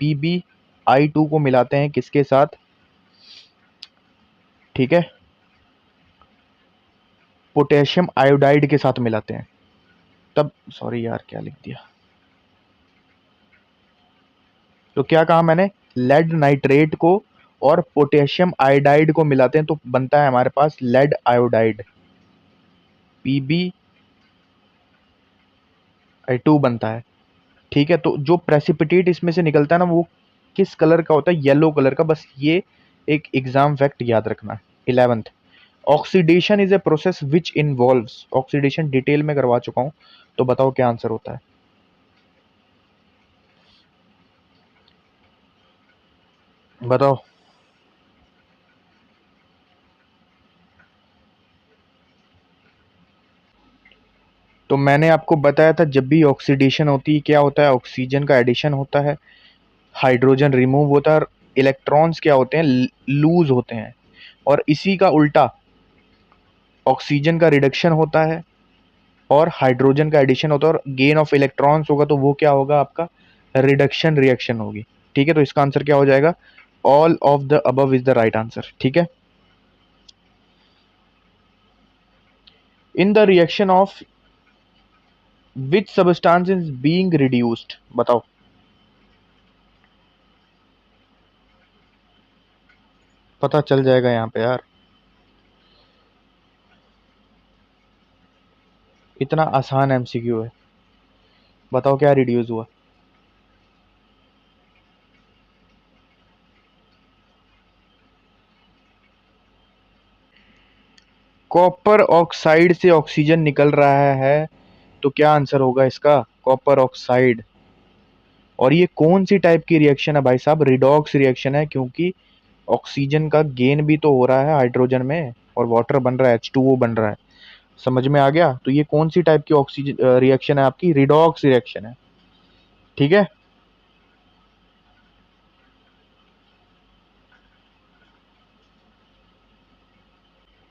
PbI2 को मिलाते हैं किसके साथ, ठीक है, पोटेशियम आयोडाइड के साथ मिलाते हैं तब, सॉरी यार क्या लिख दिया, तो क्या कहा मैंने, लेड नाइट्रेट को और पोटेशियम आयोडाइड को मिलाते हैं तो बनता है हमारे पास लेड आयोडाइड, PbI2 बनता है। ठीक है, तो जो प्रेसिपिटेट इसमें से निकलता है ना, वो किस कलर का होता है, येलो कलर का, बस ये एक एग्जाम फैक्ट याद रखना। 11th, oxidation is a process which involves, oxidation detail में करवा चुका हूं, तो बताओ क्या आंसर होता है, बताओ। तो मैंने आपको बताया था जब भी ऑक्सीडेशन होती है क्या होता है, ऑक्सीजन का एडिशन होता है, हाइड्रोजन रिमूव होता है और इलेक्ट्रॉन्स क्या होते हैं, लूज होते हैं। और इसी का उल्टा ऑक्सीजन का रिडक्शन होता है और हाइड्रोजन का एडिशन होता है और गेन ऑफ इलेक्ट्रॉन्स होगा, तो वो क्या होगा, आपका रिडक्शन रिएक्शन होगी। ठीक है, तो इसका आंसर क्या हो जाएगा, all of the above is the right answer. ठीक है, in the reaction of which substance is being reduced, बताओ। पता चल जाएगा यहाँ पे यार, इतना आसान एमसीक्यू है। बताओ क्या रिड्यूस हुआ। कॉपर ऑक्साइड से ऑक्सीजन निकल रहा है, तो क्या आंसर होगा इसका, कॉपर ऑक्साइड। और ये कौन सी टाइप की रिएक्शन है भाई साहब, रिडॉक्स रिएक्शन है, क्योंकि ऑक्सीजन का गेन भी तो हो रहा है हाइड्रोजन में और वाटर बन रहा है, H2O बन रहा है। समझ में आ गया, तो ये कौन सी टाइप की ऑक्सीजन रिएक्शन है आपकी, रिडॉक्स रिएक्शन है। ठीक है,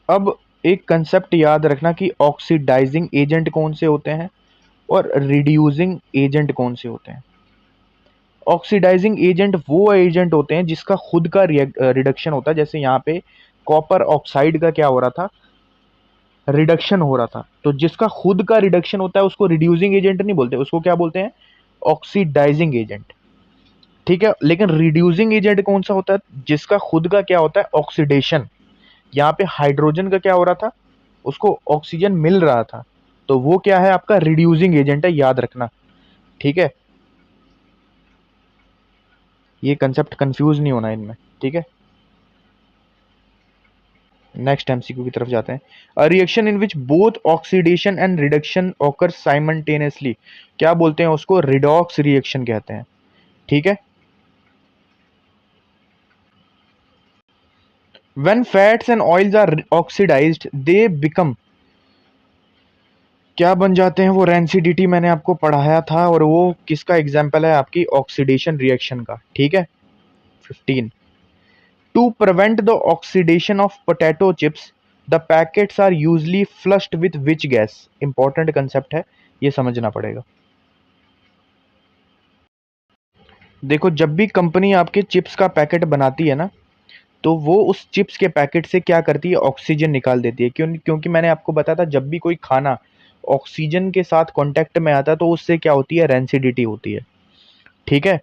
अब एक कंसेप्ट याद रखना कि ऑक्सीडाइजिंग एजेंट कौन से होते हैं और रिड्यूसिंग एजेंट कौन से होते हैं। ऑक्सीडाइजिंग एजेंट वो एजेंट होते हैं जिसका खुद का रिडक्शन होता है, जैसे यहाँ पे कॉपर ऑक्साइड का क्या हो रहा था, रिडक्शन हो रहा था। तो जिसका खुद का रिडक्शन होता है उसको रिड्यूसिंग एजेंट नहीं बोलते, उसको क्या बोलते हैं, ऑक्सीडाइजिंग एजेंट। ठीक है, लेकिन रिड्यूसिंग एजेंट कौन सा होता है, जिसका खुद का क्या होता है, ऑक्सीडेशन। यहाँ पे हाइड्रोजन का क्या हो रहा था, उसको ऑक्सीजन मिल रहा था, तो वो क्या है, आपका रिड्यूसिंग एजेंट है, याद रखना। ठीक है, ये कंसेप्ट कंफ्यूज नहीं होना इनमें। ठीक है, नेक्स्ट एमसीक्यू की तरफ जाते हैं। A reaction in which both oxidation and reduction occur simultaneously, क्या बोलते हैं उसको, रिडॉक्स रिएक्शन कहते हैं। ठीक है, when fats and oils are oxidised they become, क्या बन जाते हैं वो, रेंसिडिटी मैंने आपको पढ़ाया था, और वो किसका एग्जाम्पल है, आपकी ऑक्सीडेशन रिएक्शन का। ठीक है, 15, to prevent the oxidation of potato chips the packets are usually flushed with which gas, important concept है, ये समझना पड़ेगा। देखो, जब भी कंपनी आपके चिप्स का पैकेट बनाती है ना, तो वो उस चिप्स के पैकेट से क्या करती है, ऑक्सीजन निकाल देती है। क्योंकि मैंने आपको बताया था जब भी कोई खाना ऑक्सीजन के साथ कांटेक्ट में आता है तो उससे क्या होती है, रेंसिडिटी होती है। ठीक है,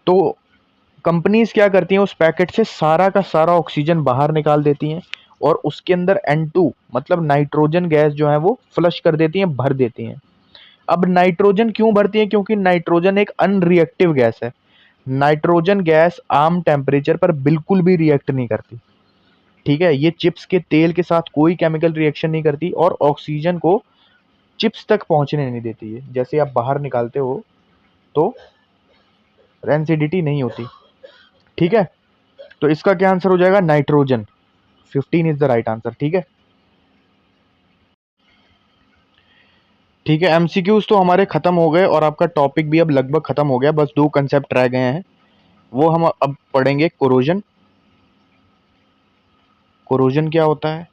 तो कंपनीज क्या करती हैं, उस पैकेट से सारा का सारा ऑक्सीजन बाहर निकाल देती हैं और उसके अंदर N2 मतलब नाइट्रोजन गैस जो है वो फ्लश कर देती हैं, भर देती हैं। अब नाइट्रोजन क्यों भरती है, क्योंकि नाइट्रोजन एक अनरिएक्टिव गैस है। नाइट्रोजन गैस आम टेम्परेचर पर बिल्कुल भी रिएक्ट नहीं करती। ठीक है, ये चिप्स के तेल के साथ कोई केमिकल रिएक्शन नहीं करती और ऑक्सीजन को चिप्स तक पहुंचने नहीं देती है। जैसे आप बाहर निकालते हो तो रेंसिडिटी नहीं होती। ठीक है, तो इसका क्या आंसर हो जाएगा, nitrogen. 15 is the right answer. ठीक है, ठीक है, एमसीक्यूज तो हमारे खत्म हो गए और आपका टॉपिक भी अब लगभग खत्म हो गया, बस दो कंसेप्ट रह गए हैं, वो हम अब पढ़ेंगे। कोरोजन, कोरोजन क्या होता है,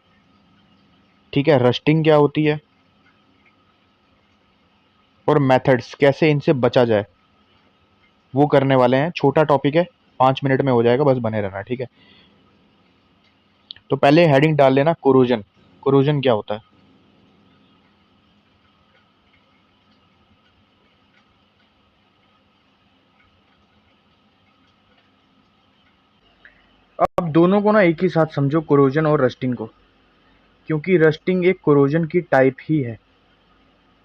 ठीक है, रस्टिंग क्या होती है, और मेथड्स कैसे इनसे बचा जाए, वो करने वाले हैं। छोटा टॉपिक है, 5 मिनट में हो जाएगा, बस बने रहना। ठीक है, तो पहले हेडिंग डाल लेना, कोरोजन। कोरोजन क्या होता है, अब दोनों को ना एक ही साथ समझो, कोरोजन और रस्टिंग को, क्योंकि रस्टिंग एक कोरोजन की टाइप ही है।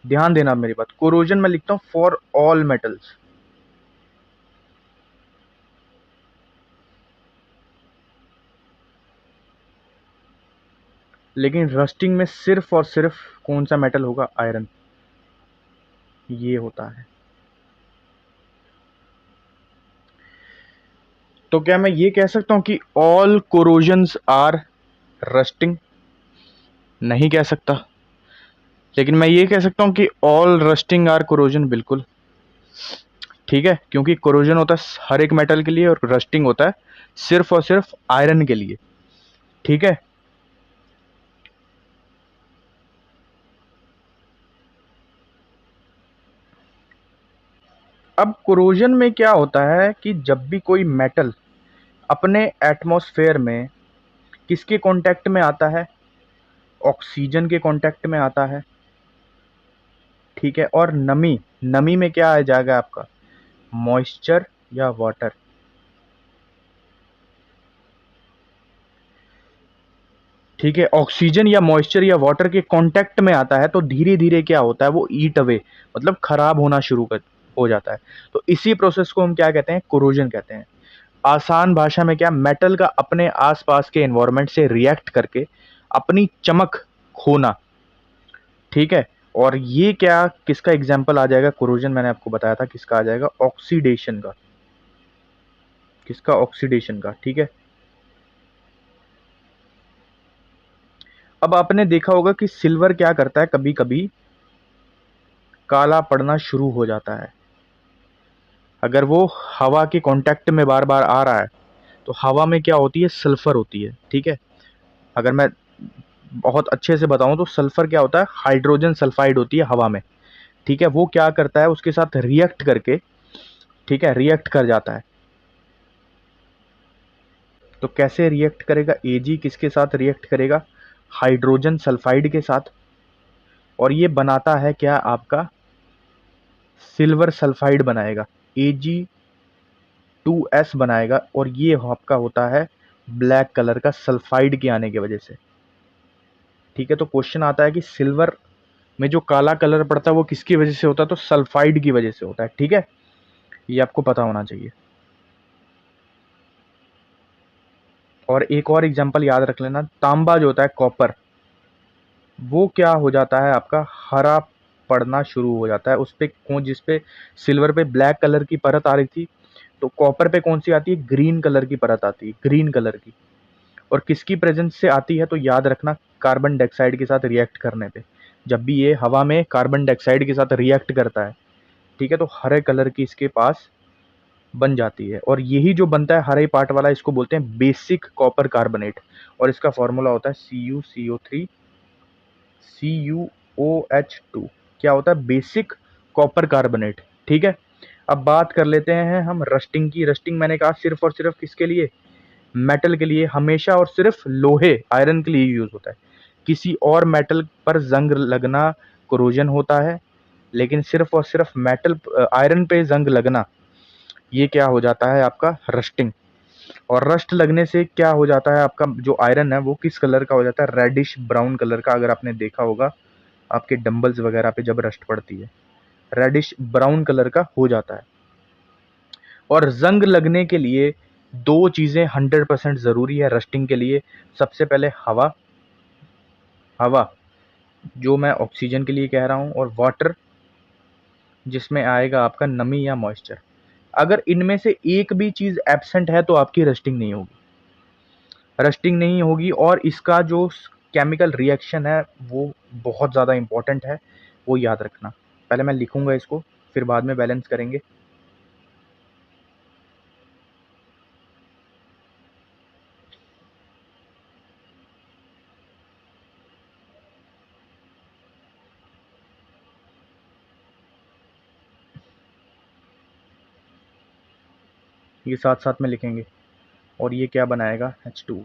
ध्यान देना मेरी बात, कोरोजन मैं लिखता हूँ फॉर ऑल मेटल्स, लेकिन रस्टिंग में सिर्फ और सिर्फ कौन सा मेटल होगा, आयरन, ये होता है। तो क्या मैं ये कह सकता हूं कि ऑल कोरोजन्स आर रस्टिंग, नहीं कह सकता। लेकिन मैं ये कह सकता हूँ कि ऑल रस्टिंग आर कोरोजन, बिल्कुल ठीक है, क्योंकि कोरोजन होता है हर एक मेटल के लिए और रस्टिंग होता है सिर्फ और सिर्फ आयरन के लिए, ठीक है। अब कोरोजन में क्या होता है कि जब भी कोई मेटल अपने एटमॉस्फेयर में किसके कांटेक्ट में आता है, ऑक्सीजन के कांटेक्ट में आता है, ठीक है। और नमी, नमी में क्या आ जाएगा आपका, मॉइस्चर या वाटर, ठीक है। ऑक्सीजन या मॉइस्चर या वाटर के कांटेक्ट में आता है तो धीरे धीरे क्या होता है, वो ईट अवे, मतलब खराब होना हो जाता है। तो इसी प्रोसेस को हम क्या कहते हैं, कोरोजन कहते हैं। आसान भाषा में क्या, मेटल का अपने आसपास के एनवायरनमेंट से रिएक्ट करके अपनी चमक खोना, ठीक है। और ये क्या किसका एग्जाम्पल आ जाएगा, कोरोजन मैंने आपको बताया था किसका आ जाएगा, ऑक्सीडेशन का, किसका, ऑक्सीडेशन का, ठीक है। अब आपने देखा होगा कि सिल्वर क्या करता है, कभी कभी काला पड़ना शुरू हो जाता है अगर वो हवा के कांटेक्ट में बार बार आ रहा है। तो हवा में क्या होती है, सल्फर होती है, ठीक है। अगर मैं बहुत अच्छे से बताऊं तो सल्फर क्या होता है, हाइड्रोजन सल्फाइड होती है हवा में, ठीक है। वो क्या करता है, उसके साथ रिएक्ट करके, ठीक है, रिएक्ट कर जाता है। तो कैसे रिएक्ट करेगा, एजी किसके साथ रिएक्ट करेगा, हाइड्रोजन सल्फाइड के साथ, और ये बनाता है क्या आपका, सिल्वर सल्फाइड बनाएगा, Ag2S बनाएगा, और ये आपका होता है ब्लैक कलर का सल्फाइड के आने की वजह से, ठीक है। तो क्वेश्चन आता है कि सिल्वर में जो काला कलर पड़ता है वो किसकी वजह से होता है, तो सल्फाइड की वजह से होता है, ठीक है। ये आपको पता होना चाहिए। और एक और एग्जांपल याद रख लेना, तांबा जो होता है, कॉपर, वो क्या हो जाता है आपका, हरा पड़ना शुरू हो जाता है। उस पे कौन, जिस पे सिल्वर पे ब्लैक कलर की परत आ रही थी, तो कॉपर पे कौन सी आती है, ग्रीन कलर की परत आती है, ग्रीन कलर की। और किसकी प्रेजेंस से आती है, तो याद रखना, कार्बन डाइऑक्साइड के साथ रिएक्ट करने पे, जब भी ये हवा में कार्बन डाइऑक्साइड के साथ रिएक्ट करता है, ठीक है, तो हरे कलर की इसके पास बन जाती है। और यही जो बनता है हरे पार्ट वाला, इसको बोलते हैं बेसिक कॉपर कार्बोनेट। और इसका फॉर्मूला होता है CuCO3 CuOH2। क्या होता है, बेसिक कॉपर कार्बोनेट, ठीक है। अब बात कर लेते हैं हम रस्टिंग की। रस्टिंग मैंने कहा सिर्फ और सिर्फ किसके लिए, मेटल के लिए, हमेशा और सिर्फ लोहे, आयरन के लिए यूज होता है। किसी और मेटल पर जंग लगना कोरोजन होता है, लेकिन सिर्फ और सिर्फ मेटल, आयरन पे जंग लगना, ये क्या हो जाता है आपका, रस्टिंग। और रस्ट लगने से क्या हो जाता है, आपका जो आयरन है वो किस कलर का हो जाता है, रेडिश ब्राउन कलर का। अगर आपने देखा होगा आपके डंबल्स वगैरह पे जब रस्ट पड़ती है, रेडिश ब्राउन कलर का हो जाता है। और जंग लगने के लिए दो चीजें 100% जरूरी है रस्टिंग के लिए। सबसे पहले हवा, हवा जो मैं ऑक्सीजन के लिए कह रहा हूँ, और वाटर जिसमें आएगा आपका नमी या मॉइस्चर। अगर इनमें से एक भी चीज एब्सेंट है तो आपकी रस्टिंग नहीं होगी, रस्टिंग नहीं होगी। और इसका जो केमिकल रिएक्शन है वो बहुत ज़्यादा इंपॉर्टेंट है, वो याद रखना। पहले मैं लिखूंगा इसको, फिर बाद में बैलेंस करेंगे। ये साथ साथ में लिखेंगे। और ये क्या बनाएगा, H2,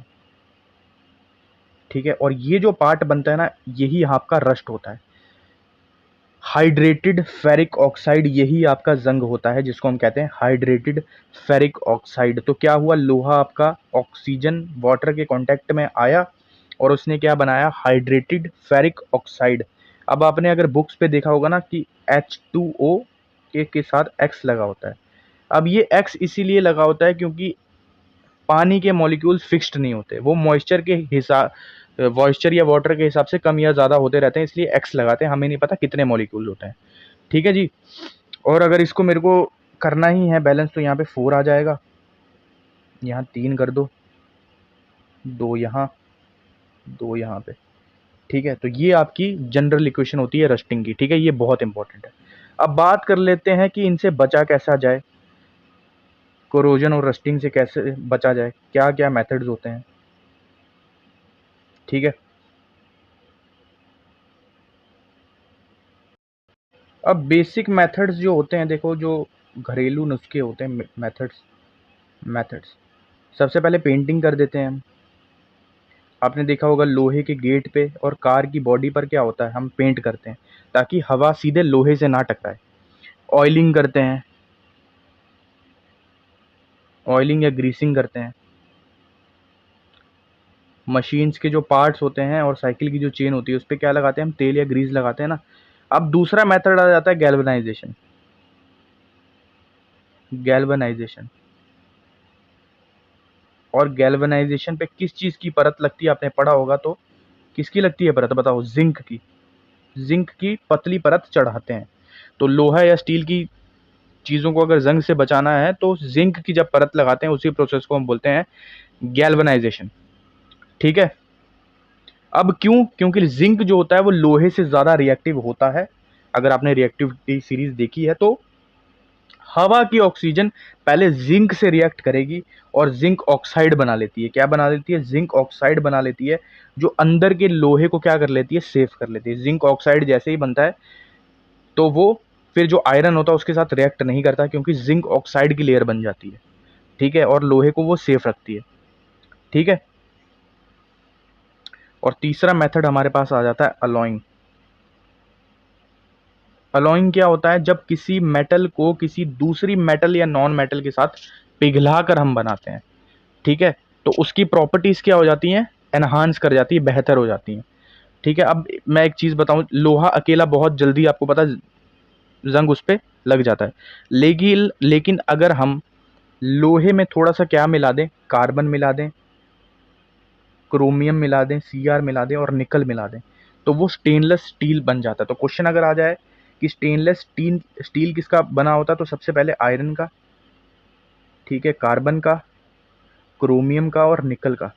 ठीक है। और ये जो पार्ट बनता है ना, यही आपका रस्ट होता है। हाइड्रेटेड फेरिक ऑक्साइड, यही आपका जंग होता है, जिसको हम कहते हैं हाइड्रेटेड फेरिक ऑक्साइड। तो क्या हुआ, लोहा आपका ऑक्सीजन वाटर के कांटेक्ट में आया और उसने क्या बनाया, हाइड्रेटेड फेरिक ऑक्साइड। अब आपने अगर बुक्स पे देखा होगा ना कि H2O के साथ X लगा होता है। अब ये X इसीलिए लगा होता है क्योंकि पानी के मॉलिक्यूल्स फिक्स्ड नहीं होते, वो मॉइस्चर के हिसाब, मॉइस्चर या वाटर के हिसाब से कम या ज़्यादा होते रहते हैं, इसलिए एक्स लगाते हैं। हमें नहीं पता कितने मॉलिक्यूल होते हैं, ठीक है जी। और अगर इसको मेरे को करना ही है बैलेंस, तो यहाँ पे 4 आ जाएगा, यहाँ 3 कर दो, 2 यहाँ, 2 यहाँ पे, ठीक है, तो ये आपकी जनरल इक्वेशन होती है रस्टिंग की। ठीक है, ये बहुत इंपॉर्टेंट है। अब बात कर लेते हैं कि इनसे बचा कैसा जाए, कोरोजन और रस्टिंग से कैसे बचा जाए, क्या क्या मेथड्स होते हैं। ठीक है, अब बेसिक मेथड्स जो होते हैं, देखो जो घरेलू नुस्खे होते हैं, मेथड्स मेथड्स सबसे पहले पेंटिंग कर देते हैं हम। आपने देखा होगा लोहे के गेट पे और कार की बॉडी पर क्या होता है, हम पेंट करते हैं ताकि हवा सीधे लोहे से ना टकराए। ऑयलिंग करते हैं, ऑयलिंग या ग्रीसिंग करते हैं। मशीन्स के जो पार्ट्स होते हैं और साइकिल की जो चेन होती है उस पर क्या लगाते हैं हम, तेल या ग्रीस लगाते हैं ना। अब दूसरा मेथड आ जाता है गैल्वेनाइजेशन। गैल्वेनाइजेशन और गैल्वेनाइजेशन पे किस चीज़ की परत लगती है, आपने पढ़ा होगा तो किसकी लगती है परत, बताओ, जिंक की। जिंक की पतली परत चढ़ाते हैं। तो लोहा या स्टील की चीज़ों को अगर जंग से बचाना है तो जिंक की जब परत लगाते हैं उसी प्रोसेस को हम बोलते हैं गैल्वेनाइजेशन। ठीक है, अब क्यों, क्योंकि जिंक जो होता है वो लोहे से ज़्यादा रिएक्टिव होता है। अगर आपने रिएक्टिविटी सीरीज देखी है तो हवा की ऑक्सीजन पहले जिंक से रिएक्ट करेगी और जिंक ऑक्साइड बना लेती है। क्या बना लेती है, जिंक ऑक्साइड बना लेती है, जो अंदर के लोहे को क्या कर लेती है, सेफ कर लेती है। जिंक ऑक्साइड जैसे ही बनता है तो वो फिर जो आयरन होता है उसके साथ रिएक्ट नहीं करता, क्योंकि जिंक ऑक्साइड की लेयर बन जाती है। ठीक है, और लोहे को वो सेफ रखती है। ठीक है, और तीसरा मेथड हमारे पास आ जाता है अलॉइंग। अलॉइंग क्या होता है, जब किसी मेटल को किसी दूसरी मेटल या नॉन मेटल के साथ पिघला कर हम बनाते हैं। ठीक है, तो उसकी प्रॉपर्टीज क्या हो जाती हैं, एनहांस कर जाती है, बेहतर हो जाती हैं। ठीक है, अब मैं एक चीज बताऊं, लोहा अकेला बहुत जल्दी आपको पता जंग उस पर लग जाता है, लेकिन अगर हम लोहे में थोड़ा सा क्या मिला दें, कार्बन मिला दें, क्रोमियम मिला दें, सीआर मिला दें और निकल मिला दें, तो वो स्टेनलेस स्टील बन जाता है। तो क्वेश्चन अगर आ जाए कि स्टेनलेस स्टील स्टील किसका बना होता है, तो सबसे पहले आयरन का, ठीक है, कार्बन का, क्रोमियम का और निकल का।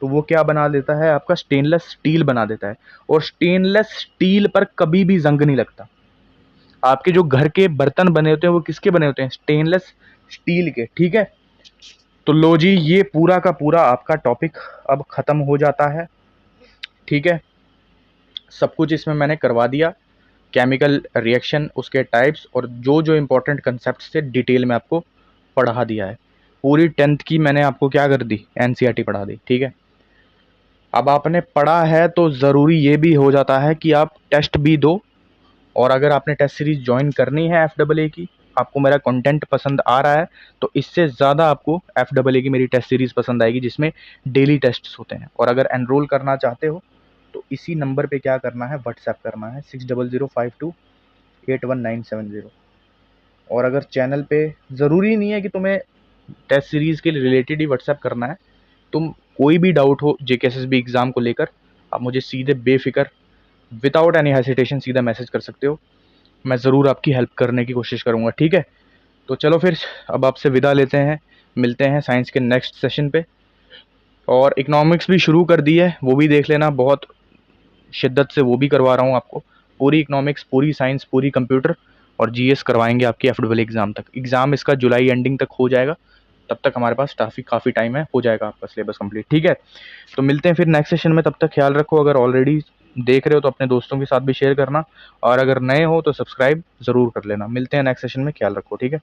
तो वो क्या बना देता है, आपका स्टेनलेस स्टील बना देता है। और स्टेनलेस स्टील पर कभी भी जंग नहीं लगता। आपके जो घर के बर्तन बने होते हैं वो किसके बने होते हैं, स्टेनलेस स्टील के। ठीक है, तो लो जी, ये पूरा का पूरा आपका टॉपिक अब खत्म हो जाता है। ठीक है, सब कुछ इसमें मैंने करवा दिया, केमिकल रिएक्शन, उसके टाइप्स और जो जो इंपॉर्टेंट कंसेप्ट थे डिटेल में आपको पढ़ा दिया है। पूरी 10th की मैंने आपको क्या कर दी, एनसीईआरटी पढ़ा दी। ठीक है, अब आपने पढ़ा है तो ज़रूरी ये भी हो जाता है कि आप टेस्ट भी दो। और अगर आपने टेस्ट सीरीज ज्वाइन करनी है FAA की, आपको मेरा कंटेंट पसंद आ रहा है, तो इससे ज़्यादा आपको FAA की मेरी टेस्ट सीरीज पसंद आएगी जिसमें डेली टेस्ट्स होते हैं। और अगर एनरोल करना चाहते हो तो इसी नंबर पे क्या करना है, व्हाट्सएप करना है 6005281970। और अगर चैनल पे, ज़रूरी नहीं है कि तुम्हें टेस्ट सीरीज़ के रिलेटेड ही व्हाट्सएप करना है, तुम कोई भी डाउट हो JKSSB एग्ज़ाम को लेकर, आप मुझे सीधे बेफिक्र विदाउट एनी हेसिटेशन सीधा मैसेज कर सकते हो। मैं ज़रूर आपकी हेल्प करने की कोशिश करूँगा। ठीक है, तो चलो फिर अब आपसे विदा लेते हैं, मिलते हैं साइंस के नेक्स्ट सेशन पे। और इकोनॉमिक्स भी शुरू कर दी है, वो भी देख लेना, बहुत शिद्दत से वो भी करवा रहा हूँ आपको। पूरी इकोनॉमिक्स, पूरी साइंस, पूरी कंप्यूटर और GS करवाएंगे आपकी FAA एग्ज़ाम तक। एग्ज़ाम इसका जुलाई एंडिंग तक हो जाएगा, तब तक हमारे पास काफ़ी टाइम है, हो जाएगा आपका सिलेबस कंप्लीट। ठीक है, तो मिलते हैं फिर नेक्स्ट सेशन में, तब तक ख्याल रखो। अगर ऑलरेडी देख रहे हो तो अपने दोस्तों के साथ भी शेयर करना, और अगर नए हो तो सब्सक्राइब ज़रूर कर लेना। मिलते हैं नेक्स्ट सेशन में, ख्याल रखो। ठीक है।